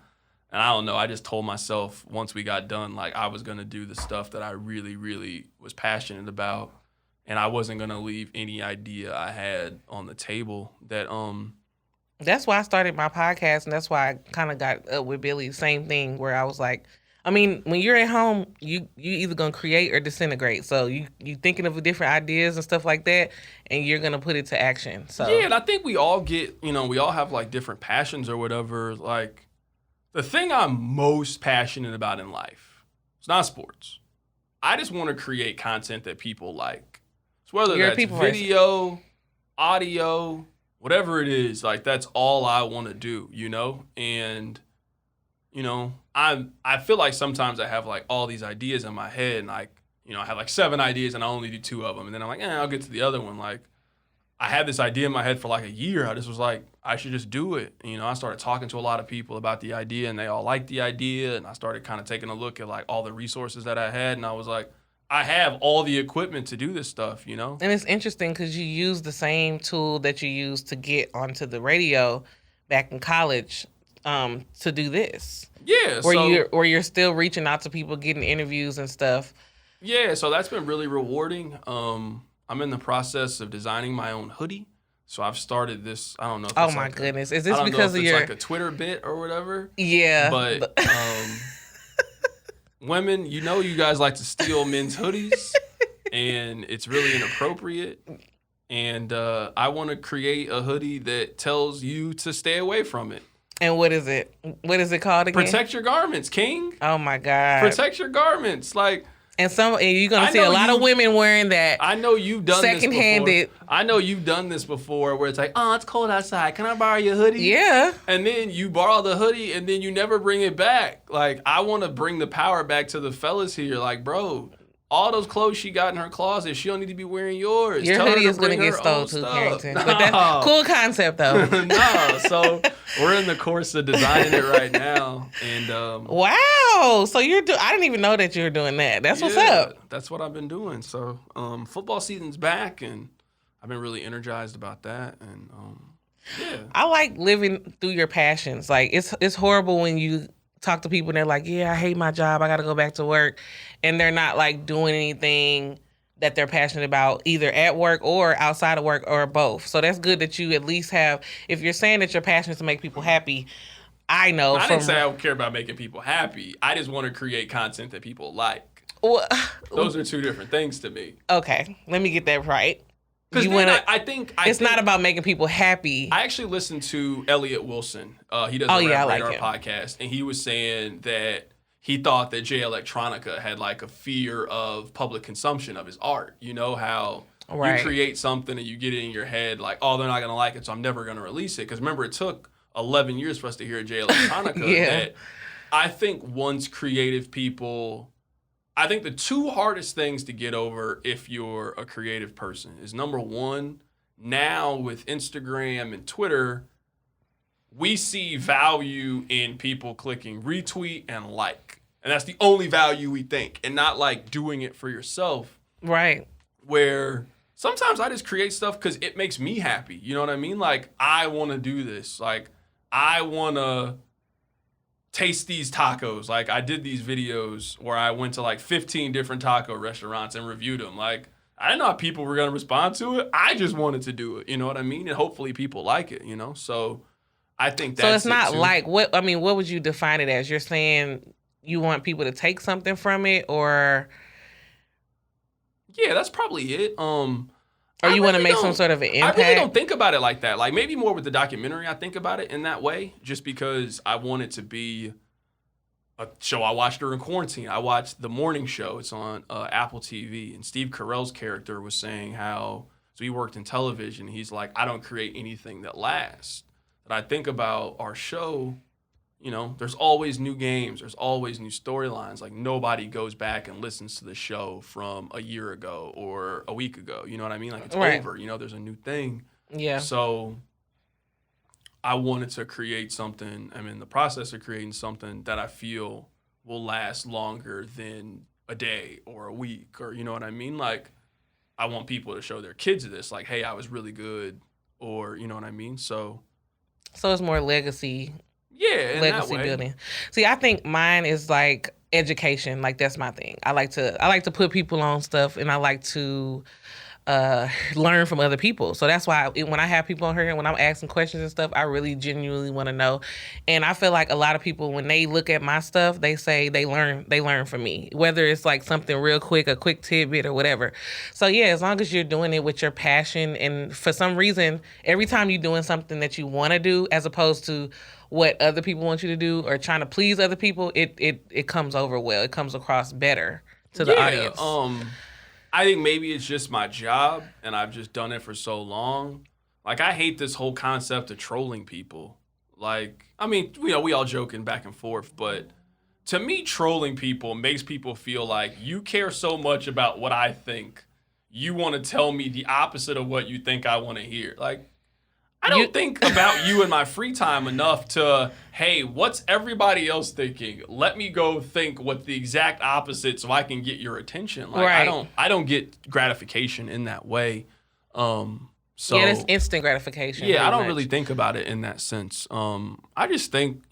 I don't know. I just told myself once we got done, like, I was going to do the stuff that I really, really was passionate about. And I wasn't going to leave any idea I had on the table that,
That's why I started my podcast, and that's why I kind of got up with Billy. Same thing, where I was like, I mean, when you're at home, you either gonna create or disintegrate. So you thinking of different ideas and stuff like that, and you're gonna put it to action. So
Yeah, and I think we all get, we all have like different passions or whatever. Like the thing I'm most passionate about in life, it's not sports. I just want to create content that people like. So whether
You're a
that's
people
video, audio, whatever it is, like that's all I want to do, And I feel like sometimes I have like all these ideas in my head and like, I have like 7 ideas and I only do 2 of them. And then I'm like, I'll get to the other one. Like I had this idea in my head for like a year. I just was like, I should just do it. I started talking to a lot of people about the idea and they all liked the idea. And I started kind of taking a look at like all the resources that I had. And I was like, I have all the equipment to do this stuff,
And it's interesting because you use the same tool that you used to get onto the radio back in college to do this.
Yeah.
Where you're still reaching out to people, getting interviews and stuff.
Yeah, so that's been really rewarding. I'm in the process of designing my own hoodie. So I've started this, I don't know if
oh my goodness. Is this because of
it's
your
like a Twitter bit or whatever?
Yeah.
But women, you guys like to steal men's hoodies and it's really inappropriate. And I want to create a hoodie that tells you to stay away from it.
And what is it? What is it called again?
Protect your garments, King.
Oh my God.
Protect your garments. Like
and you're gonna see a lot of women wearing that.
I know you've done
second-handed.
This before. I know you've done this before where it's like, oh, it's cold outside. Can I borrow your hoodie?
Yeah.
And then you borrow the hoodie and then you never bring it back. Like, I want to bring the power back to the fellas here. Like, bro, all those clothes she got in her closet, she don't need to be wearing yours.
Your
Tell
hoodie
her
is going to get stole too, Carrington. No. But that's cool concept, though.
No, so we're in the course of designing it right now. And
wow, so I didn't even know that you were doing that. That's what's up.
That's what I've been doing. So football season's back, and I've been really energized about that. And yeah,
I like living through your passions. Like it's horrible when you talk to people and they're like, yeah, I hate my job. I got to go back to work. And they're not like doing anything that they're passionate about either at work or outside of work or both. So that's good that you at least have, if you're saying that your passion is to make people happy, I didn't
say I don't care about making people happy. I just want to create content that people like.
Well,
those are 2 different things to me.
Okay. Let me get that right.
Because I think
it's not about making people happy.
I actually listened to Elliot Wilson. He does a Rap Radar podcast, and he was saying that he thought that Jay Electronica had like a fear of public consumption of his art. You know how you create something and you get it in your head like, oh, they're not gonna like it, so I'm never gonna release it. Because remember, it took 11 years for us to hear Jay Electronica. That I think once creative people. I think the 2 hardest things to get over if you're a creative person is number 1, now with Instagram and Twitter, we see value in people clicking retweet and like. And that's the only value we think, and not like doing it for yourself.
Right.
Where sometimes I just create stuff because it makes me happy. You know what I mean? Like, I want to do this. Like, I want to taste these tacos. Like, I did these videos where I went to like 15 different taco restaurants and reviewed them. Like, I didn't know how people were going to respond to it. I just wanted to do it. You know what I mean? And hopefully people like it, So I think that's
so it's not like, what would you define it as? You're saying you want people to take something from it, or?
Yeah, that's probably it.
Or you want to make some sort of an impact?
I really don't think about it like that. Like, maybe more with the documentary, I think about it in that way, just because I want it to be a show I watched during quarantine. I watched The Morning Show. It's on Apple TV, and Steve Carell's character was saying so he worked in television. He's like, I don't create anything that lasts. But I think about our show, there's always new games. There's always new storylines. Like, nobody goes back and listens to the show from a year ago or a week ago. You know what I mean? Like, it's over. There's a new thing.
Yeah.
So I wanted to create something. I'm in the process of creating something that I feel will last longer than a day or a week, or you know what I mean? Like, I want people to show their kids this. Like, hey, I was really good, or you know what I mean? So
it's more legacy.
Yeah,
legacy building. See, I think mine is like education. Like, that's my thing. I like to put people on stuff, and I like to learn from other people. So that's why when I have people on here and when I'm asking questions and stuff, I really genuinely want to know. And I feel like a lot of people, when they look at my stuff, they say they learn from me, whether it's like something real quick, a quick tidbit or whatever. So yeah, as long as you're doing it with your passion, and for some reason, every time you're doing something that you want to do, as opposed to what other people want you to do or trying to please other people, it comes over well. It comes across better to the audience.
I think maybe it's just my job, and I've just done it for so long. Like, I hate this whole concept of trolling people. Like, I mean, we all joking back and forth, but to me, trolling people makes people feel like you care so much about what I think, you want to tell me the opposite of what you think I want to hear. Like, I don't think about you in my free time enough to, hey, what's everybody else thinking? Let me go think what the exact opposite so I can get your attention. Like,
right.
I don't get gratification in that way. So
yeah, it's instant gratification.
Yeah, I don't really think about it in that sense. I just think,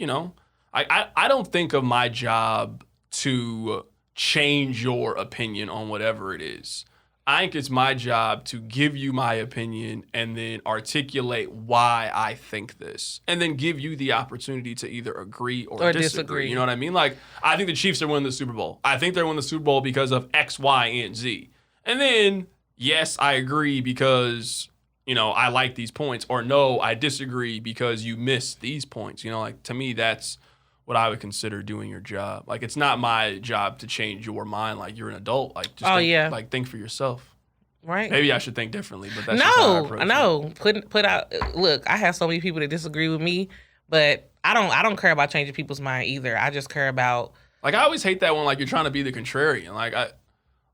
I don't think of my job to change your opinion on whatever it is. I think it's my job to give you my opinion and then articulate why I think this, and then give you the opportunity to either agree or disagree. You know what I mean? Like, I think the Chiefs are winning the Super Bowl. I think they're winning the Super Bowl because of X, Y, and Z. And then, yes, I agree because, I like these points. Or no, I disagree because you missed these points. Like, to me, that's what I would consider doing your job. Like, it's not my job to change your mind. Like, you're an adult. Like, just think for yourself.
Right.
Maybe I should think differently, but that's just how I approach it.
Put out. Look, I have so many people that disagree with me, but I don't care about changing people's mind either. I just care about.
Like, I always hate that when like you're trying to be the contrarian. Like,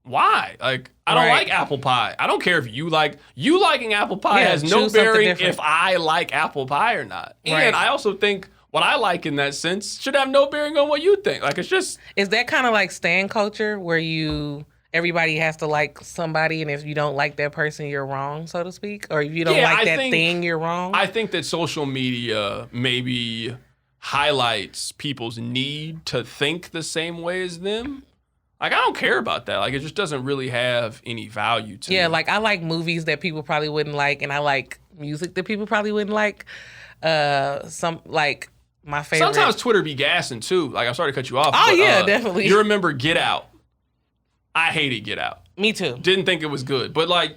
why? Like, I don't like apple pie. I don't care if you liking apple pie has no bearing if I like apple pie or not. And I also think what I like in that sense should have no bearing on what you think. Like, it's just...
Is that kind of like stan culture where everybody has to like somebody, and if you don't like that person, you're wrong, so to speak? Or if you don't like that thing, you're wrong?
I think that social media maybe highlights people's need to think the same way as them. Like, I don't care about that. Like, it just doesn't really have any value to me.
Yeah, like, I like movies that people probably wouldn't like, and I like music that people probably wouldn't like. My favorite.
Sometimes Twitter be gassing too. Like, I'm sorry to cut you off.
Oh, but, definitely.
You remember Get Out? I hated Get Out.
Me too.
Didn't think it was good. But like,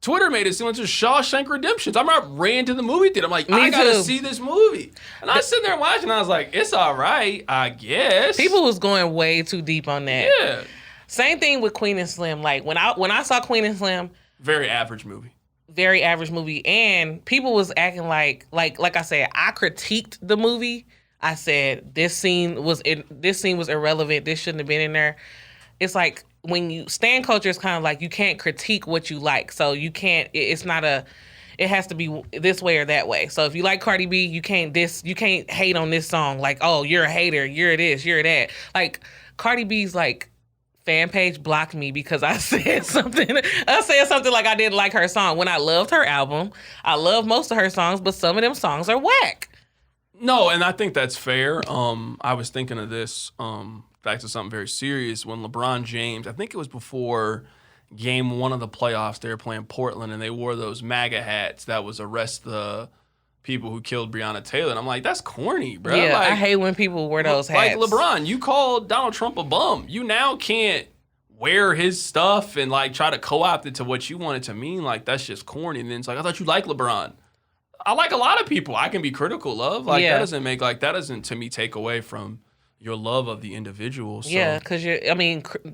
Twitter made it seem like just Shawshank Redemption. I remember I ran to the movie theater. I'm like, I gotta see this movie. And I was sitting there watching, and I was like, it's all right, I guess.
People was going way too deep on that.
Yeah.
Same thing with Queen and Slim. Like, when I saw Queen and Slim.
Very average movie.
Very average movie, and people was acting like I said, I critiqued the movie. I said this scene was irrelevant. This shouldn't have been in there. It's like, when you stan culture is kind of like you can't critique what you like, so you can't. It's not a. It has to be this way or that way. So if you like Cardi B, you can't hate on this song. Like, oh, you're a hater. You're this. You're that. Like, Cardi B's like fan page blocked me because I said something. I said something like I didn't like her song when I loved her album. I love most of her songs, but some of them songs are whack.
No, and I think that's fair. I was thinking of this back to something very serious when LeBron James, I think it was before game 1 of the playoffs, they were playing Portland, and they wore those MAGA hats that was arrest the people who killed Breonna Taylor. And I'm like, that's corny, bro.
Yeah,
like,
I hate when people wear those hats.
Like, LeBron, you called Donald Trump a bum. You now can't wear his stuff and like try to co-opt it to what you want it to mean. Like, that's just corny. And then it's like, I thought you liked LeBron. I like a lot of people I can be critical of. Like, that doesn't to me take away from your love of the individual. So
yeah, because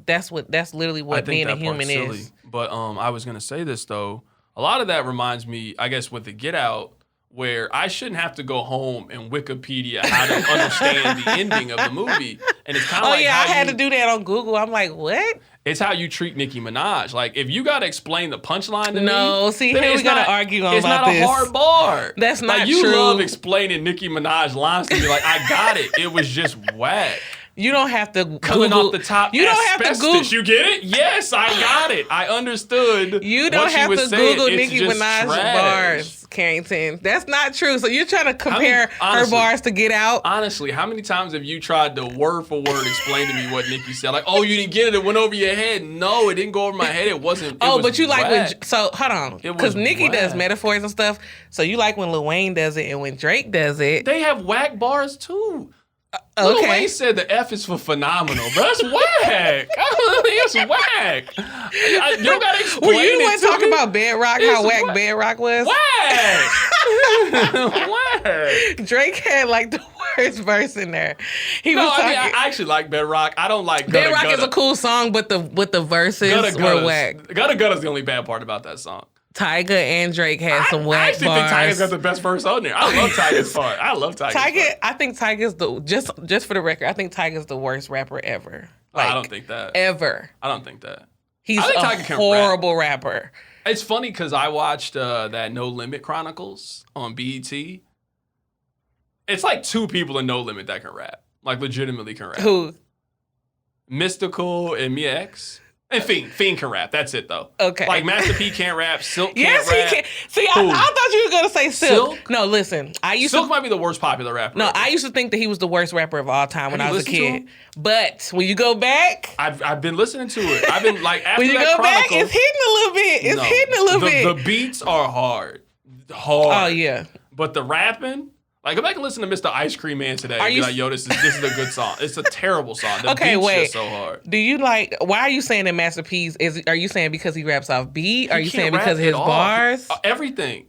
that's literally what being a human is. Silly.
But I was gonna say this though. A lot of that reminds me, I guess, with the Get Out, where I shouldn't have to go home and Wikipedia how to understand the ending of the movie. And it's kind of
I had to do that on Google. I'm like, what?
It's how you treat Nicki Minaj. Like, if you got to explain the punchline to me.
No, see, here we got to argue on about this.
It's not a hard bar.
That's not
like,
true.
You love explaining Nicki Minaj lines to me. Like, I got it. It was just whack.
You don't have to
coming
Google.
off the top.
You don't have to Google.
You get it? Yes, I got it. I understood.
You don't
what
have
was
to
saying.
Google
It's
Nicki
just
Minaj
trash.
bars, Carrington. That's not true. So you're trying to compare her bars to Get Out?
Honestly, how many times have you tried to word for word explain to me what Nicki said? Like, oh, you didn't get it. It went over your head. No, it didn't go over my head. It wasn't.
But you
whack.
like when. So hold on, because Nicki does metaphors and stuff. So you like when Lil Wayne does it and when Drake does it.
They have whack bars too.
Okay.
Lil Wayne said the F is for phenomenal, bro. That's whack. It's whack. You don't gotta explain
Well, you want to talk
me.
about Bedrock, how whack Bedrock was?
Whack. Whack.
Drake had like the worst verse in there.
I actually like Bedrock. I don't like Gutta
Bedrock
Gutta.
is a cool song, but the verses were whack.
Gutta Gutta is the only bad part about that song.
Tyga and Drake had some whack bars.
I actually think Tyga's got the best verse on there. I love Tyga's part. I love Tyga's part.
I think Tyga's just for the record, I think Tyga's the worst rapper ever.
I don't think that.
Ever.
I don't think that.
He's a horrible rapper.
It's funny because I watched that No Limit Chronicles on BET. It's like two people in No Limit that can rap. Like legitimately can rap.
Who?
Mystical and Mia X. And Fiend. Fiend can rap. That's it, though.
Okay.
Like, Master P can't rap. Silk can't
yes,
rap.
he can. See, I thought you were going to say Silk. No, listen.
Silk might be the worst popular rapper.
No, I used to think that he was the worst rapper of all time when I was a kid. But when you go back...
I've been listening to it. I've been, like, after
when you
that
go back, it's hitting a little bit. It's hitting a little bit.
The beats are hard. Hard.
Oh, yeah.
But the rapping... Like, go back and listen to Mr. Ice Cream Man today and be like, yo, this is a good song. It's a terrible song. The beat's just so hard.
Do you like, why are you saying that Master P's, are you saying because he raps off beat? Are you saying because of his bars?
Everything.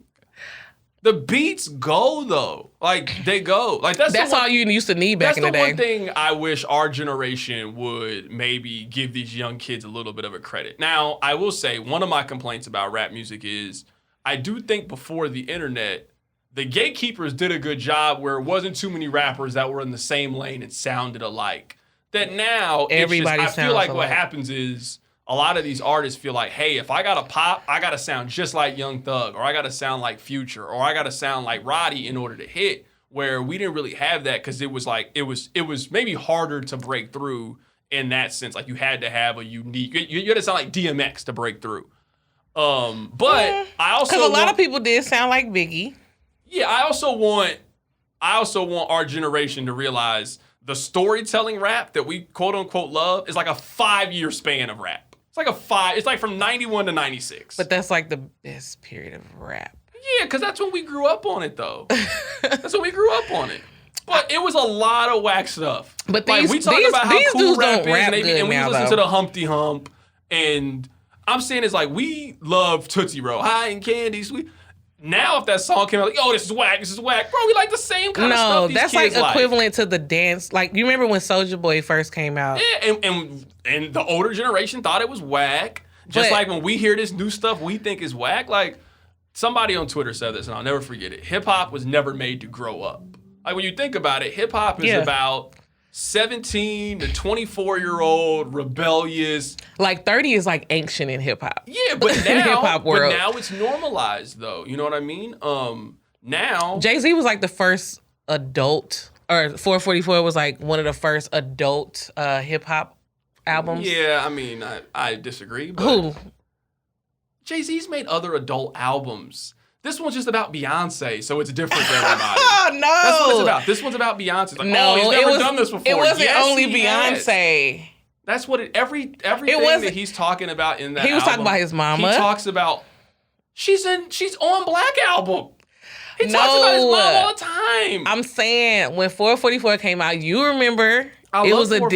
The beats go, though. Like, they go. Like, that's
all you used to need back in the day.
That's the one thing I wish our generation would maybe give these young kids a little bit of a credit. Now, I will say, one of my complaints about rap music is I do think before the internet, the gatekeepers did a good job where it wasn't too many rappers that were in the same lane and sounded alike. That now,
everybody
I feel like
alike.
what happens is a lot of these artists feel like, hey, if I got to pop, I got to sound just like Young Thug, or I got to sound like Future, or I got to sound like Roddy in order to hit, where we didn't really have that because it was maybe harder to break through in that sense. Like you had to have a unique, you had to sound like DMX to break through. But I also...
Because a lot of people did sound like Biggie.
Yeah, I also want our generation to realize the storytelling rap that we quote unquote love is like a 5-year span of rap. It's like from 91 to 96.
But that's like the best period of rap.
Yeah, because that's when we grew up on it, though. That's when we grew up on it. But it was a lot of whack stuff.
But
we talk about how cool rap is, and we
now,
listen to the Humpty Hump, and I'm saying it's like we love Tootsie Roll, High and Candy, Sweet. Now, if that song came out, like, oh, this is whack, bro, we like the same kind of stuff.
No, that's like equivalent to the dance. Like, you remember when Soulja Boy first came out?
Yeah, and the older generation thought it was whack. Just like when we hear this new stuff we think is whack. Like, somebody on Twitter said this, and I'll never forget it. Hip hop was never made to grow up. Like, when you think about it, hip hop is about 17 to 24-year-old rebellious.
Like 30 is like ancient in hip hop.
Yeah, but now,
hip-hop world.
But now it's normalized though. You know what I mean? Now
Jay-Z was like the first adult, or 444 was like one of the first adult hip hop albums.
Yeah, I mean, I disagree. But
Who?
Jay-Z's made other adult albums. This one's just about Beyonce, so it's different for everybody.
Oh, no.
That's what it's about. This one's about Beyonce. Like,
No,
he's never done this before.
It wasn't
yes,
only
he
Beyonce.
Has. That's what everything that he's talking about in that
He was
album,
talking about his mama.
He talks about, she's on Black Album. He talks about his mom all the time.
I'm saying when 444 came out, you remember it was a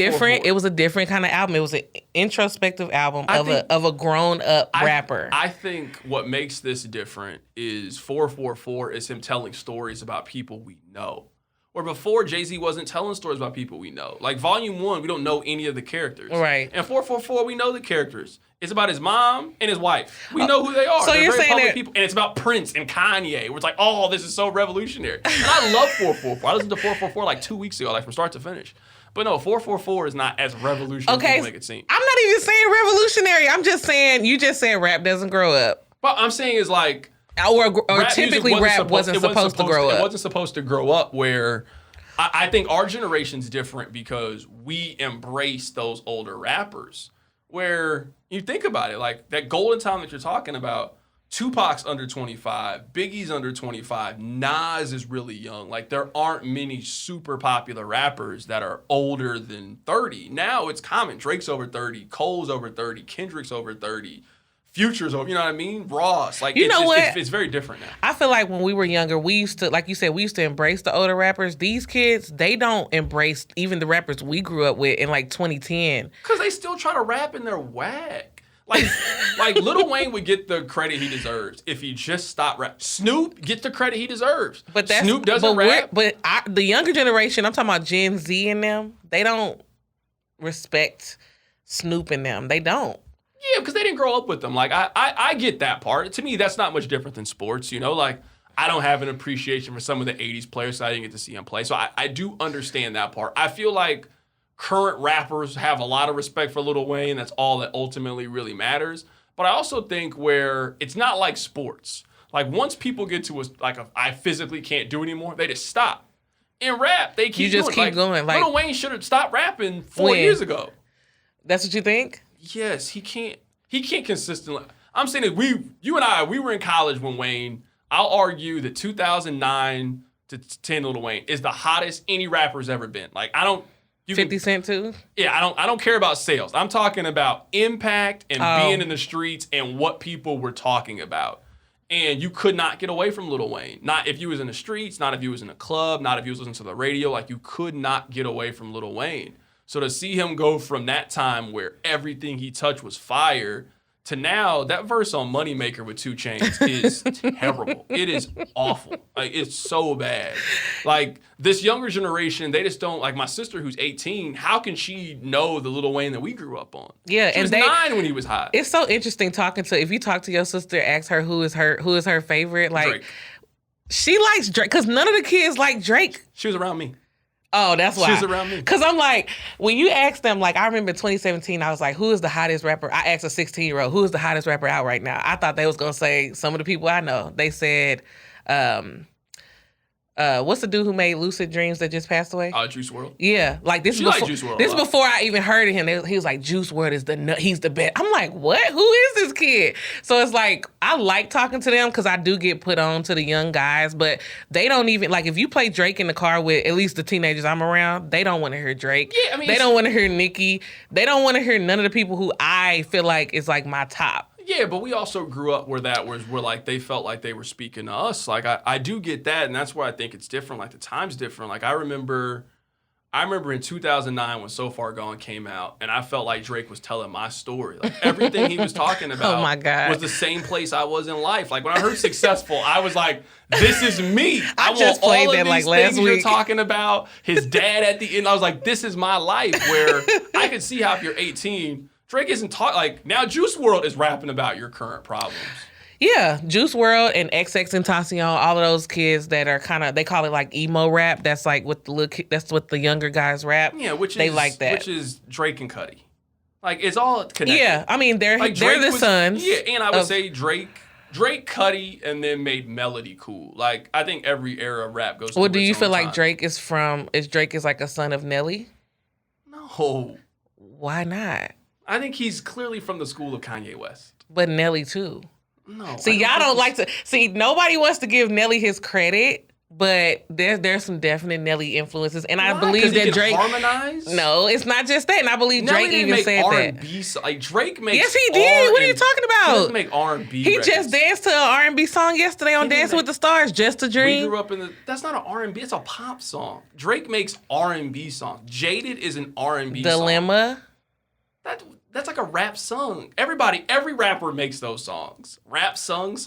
different kind of album. It was an introspective album of a grown up rapper.
I think what makes this different is 444 is him telling stories about people we know. Where before, Jay-Z wasn't telling stories about people we know. Like Volume 1, we don't know any of the characters.
Right.
And 444, we know the characters. It's about his mom and his wife. We know who they are.
So you're
very
saying that
people. And it's about Prince and Kanye. Where it's like, oh, this is so revolutionary. And I love 444. I listened to 444 like 2 weeks ago, like from start to finish. But no, 444 is not as revolutionary as people make it seem.
I'm not even saying revolutionary. I'm just saying, you just said rap doesn't grow up.
Well, I'm saying is like...
Or typically rap wasn't supposed to grow up.
It wasn't supposed to grow up where I think our generation's different because we embrace those older rappers. Where you think about it, like that golden time that you're talking about, Tupac's under 25, Biggie's under 25, Nas is really young. Like there aren't many super popular rappers that are older than 30. Now it's common. Drake's over 30, Cole's over 30, Kendrick's over 30. Future's over, you know what I mean? Ross. Like, it's very different now.
I feel like when we were younger, we used to, like you said, we used to embrace the older rappers. These kids, they don't embrace even the rappers we grew up with in like 2010.
Because they still try to rap in their whack. Like Lil Wayne would get the credit he deserves if he just stopped rap. Snoop get the credit he deserves.
But
Snoop doesn't rap.
The younger generation, I'm talking about Gen Z and them, they don't respect Snoop and them. They don't.
Yeah, because they didn't grow up with them. Like, I get that part. To me, that's not much different than sports, you know? Like, I don't have an appreciation for some of the 80s players, so I didn't get to see them play. So I do understand that part. I feel like current rappers have a lot of respect for Lil Wayne. That's all that ultimately really matters. But I also think where it's not like sports. Like, once people get to I physically can't do anymore, they just stop. In rap, they keep
going. Like,
Lil Wayne should have stopped rapping 4 years ago.
That's what you think?
Yes, he can't consistently. I'm saying that you and I were in college when Wayne. I'll argue that 2009 to 10 Lil Wayne is the hottest any rapper's ever been. Like
50 Cent too?
Yeah, I don't care about sales. I'm talking about impact and being in the streets and what people were talking about. And you could not get away from Lil Wayne. Not if you was in the streets, not if you was in a club, not if you was listening to the radio. Like you could not get away from Lil Wayne. So to see him go from that time where everything he touched was fire to now, that verse on Moneymaker with 2 Chainz is terrible. It is awful. Like, it's so bad. Like, this younger generation, they just don't, like my sister who's 18, how can she know the Lil Wayne that we grew up on?
Yeah,
she was 9 when he was hot.
It's so interesting if you talk to your sister, ask her who is her favorite. Like,
Drake.
She likes Drake, because none of the kids like Drake.
She was around me.
Oh, that's why.
She was around me.
Because I'm like, when you ask them, like, I remember in 2017, I was like, who is the hottest rapper? I asked a 16-year-old, who is the hottest rapper out right now? I thought they was going to say some of the people I know. They said, what's the dude who made Lucid Dreams that just passed away?
Juice WRLD.
Yeah, like this.
Juice WRLD.
This before I even heard of him. He was like, Juice WRLD is he's the best. I'm like, what? Who is this kid? So it's like I like talking to them because I do get put on to the young guys, but they don't even like if you play Drake in the car with at least the teenagers I'm around, they don't want to hear Drake.
Yeah, I mean,
they don't want to hear Nicki. They don't want to hear none of the people who I feel like is like my top.
Yeah, but we also grew up where like they felt like they were speaking to us. Like I do get that, and that's where I think it's different. Like the time's different. Like I remember in 2009 when So Far Gone came out, and I felt like Drake was telling my story. Like everything he was talking about
oh my God.
was the same place I was in life. Like when I heard Successful, I was like, this is me.
I just played that like last week.
You're talking about his dad at the end. I was like, this is my life. Where I could see how if you're 18. Drake isn't talking like now. Juice WRLD is rapping about your current problems.
Yeah, Juice WRLD and XXXTentacion, all of those kids that are kind of they call it like emo rap. That's like what that's what the younger guys rap.
Yeah,
they like that.
Which is Drake and Cudi. Like it's all connected.
Yeah, I mean they're the sons.
Yeah, and I would say Drake, Cudi, and then made melody cool. Like I think every era of rap goes.
Well, do you feel like
time.
Drake is like a son of Nelly?
No.
Why not?
I think he's clearly from the school of Kanye West.
But Nelly too.
No.
See, y'all don't like to see. Nobody wants to give Nelly his credit, but there's some definite Nelly influences, and I believe that Drake
harmonized.
No, it's not just that, and I believe
Nelly
Drake even said
R&B, that. Like Drake makes.
Yes, he did. What are you talking about?
He doesn't make R&B.
He
records.
just danced to an R&B song yesterday on Dancing with the Stars, Just a Dream.
We grew up in the. That's not an R&B. It's a pop song. Drake makes R&B songs. Jaded is an R&B song.
Dilemma.
That's like a rap song. Every rapper makes those songs. Rap songs.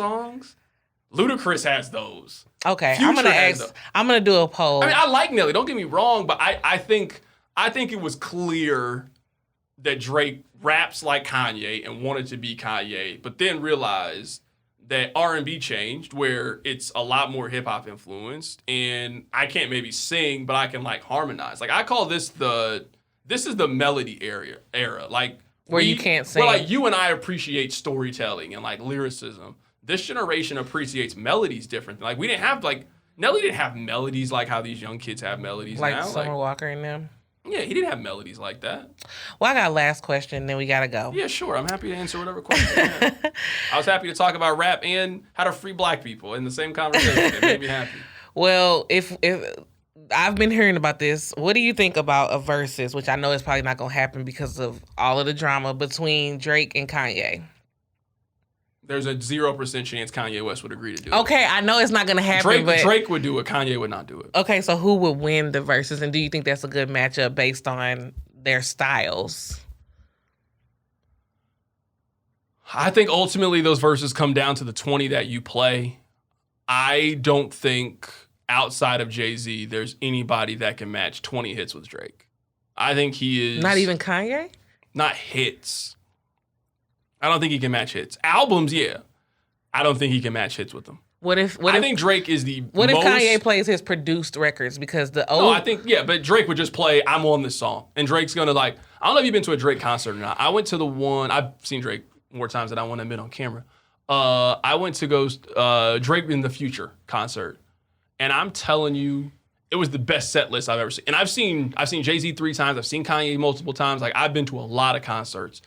Ludacris has those.
Okay, I'm gonna do a poll.
I mean, I like Nelly. Don't get me wrong, but I think it was clear that Drake raps like Kanye and wanted to be Kanye, but then realized that R&B changed, where it's a lot more hip hop influenced, and I can't maybe sing, but I can like harmonize. Like I call this is the melody era. Like.
Where you can't sing.
Well, like you and I appreciate storytelling and like lyricism. This generation appreciates melodies different. Like we didn't have like Nelly didn't have melodies like how these young kids have melodies
Like
now.
Summer Walker and them.
Yeah, he didn't have melodies like that.
Well, I got a last question, then we gotta go.
Yeah, sure. I'm happy to answer whatever question you have. I was happy to talk about rap and how to free black people in the same conversation. It made me happy.
Well, if I've been hearing about this, what do you think about a versus, which I know is probably not gonna happen because of all of the drama between Drake and Kanye?
There's a 0% chance Kanye West would agree to do it.
Okay, I know it's not gonna happen, but
Drake would do it. Kanye would not do it.
okay, so who would win the versus, and do you think that's a good matchup based on their styles?
I think ultimately those verses come down to the 20 that you play. I don't think outside of Jay-Z there's anybody that can match 20 hits with Drake. I think he is...
Not even Kanye?
Not hits. I don't think he can match hits. Albums, yeah. I don't think he can match hits with them. I think Drake is the
What
most...
if Kanye plays his produced records? Because the old...
No, I think, yeah, but Drake would just play, I'm on this song. And Drake's going to like... I don't know if you've been to a Drake concert or not. I went to the one... I've seen Drake more times than I want to admit on camera. I went to go Drake in the Future concert. And I'm telling you, it was the best set list I've ever seen. And I've seen Jay-Z 3 times. I've seen Kanye multiple times. Like, I've been to a lot of concerts.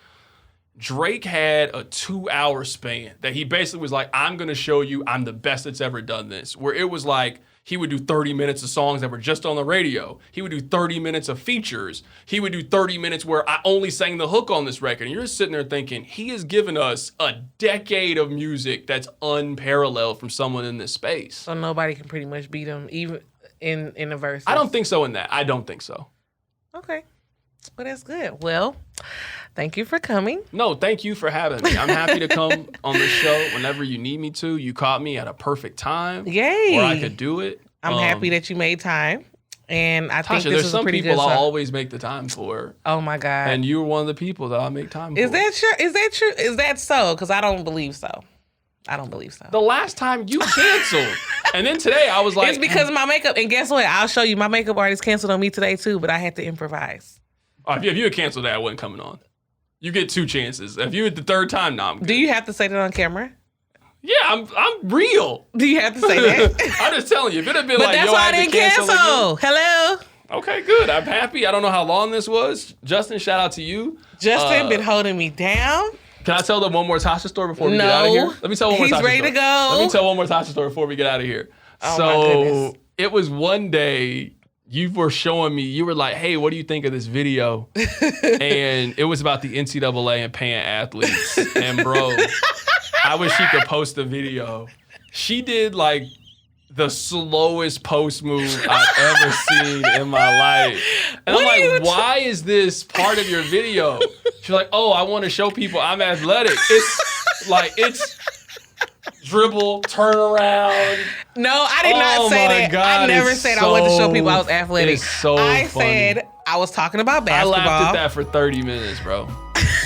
Drake had a 2-hour span that he basically was like, I'm going to show you I'm the best that's ever done this. Where it was like, he would do 30 minutes of songs that were just on the radio. He would do 30 minutes of features. He would do 30 minutes where I only sang the hook on this record. And you're just sitting there thinking, he has given us a decade of music that's unparalleled from someone in this space.
So nobody can pretty much beat him, even in a verse.
I don't think so in that. I don't think so.
Okay. Well, that's good. Well, thank you for coming.
No, thank you for having me. I'm happy to come on the show whenever you need me to. You caught me at a perfect time.
Yay.
Where I could do it.
I'm happy that you made time. And I think
Tasha,
this is a pretty good
there's some people
song.
I'll always make the time for.
Oh, my God.
And you were one of the people that I'll make time for.
Is that true? Is that true? Is that so? Because I don't believe so. I don't believe so.
The last time you canceled. And then today I was like...
It's because of my makeup. And guess what? I'll show you. My makeup artist canceled on me today, too, but I had to improvise.
If you had canceled that, I wasn't coming on. You get 2 chances. If you hit the 3rd time, no, I'm good.
Do you have to say that on camera?
Yeah, I'm real.
Do you have to say that?
I'm just telling you. If it had been
but
like,
that's
yo,
why
I
I
had
didn't
to cancel
cancel. Hello?
Okay, good. I'm happy. I don't know how long this was. Justin, shout out to you.
Justin been holding me down.
Can I tell them one more Tasha story before we get out of here? Let me tell one more Tasha story.
He's ready to go.
Let me tell one more Tasha story before we get out of here.
Oh, my goodness.
It was one day you were showing me, you were like, hey, what do you think of this video? And it was about the NCAA and paying athletes. And bro, I wish she could post the video. She did like the slowest post move I've ever seen in my life. And I'm like, why is this part of your video? She's like, oh, I want to show people I'm athletic. It's dribble, turn around.
No, I did not say that.
God,
I never said I wanted to show people I was athletic.
It's so
I
funny.
said I was talking about basketball.
I laughed at that for 30 minutes, bro.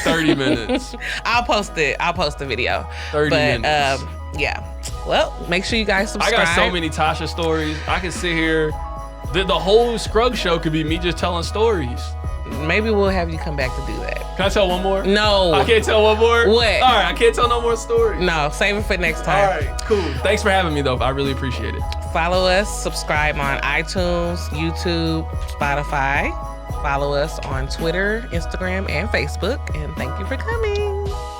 30 minutes.
I'll post it. I'll post the video.
30 minutes.
Yeah. Well, make sure you guys subscribe.
I got so many Tasha stories. I can sit here. The whole Scruggs show could be me just telling stories.
Maybe we'll have you come back to do that.
Can I tell one more?
No.
I can't tell one more?
What?
All right, I can't tell no more stories.
No, save it for next time.
All right, cool. Thanks for having me, though. I really appreciate it.
Follow us, subscribe on iTunes, YouTube, Spotify. Follow us on Twitter, Instagram, and Facebook. And thank you for coming.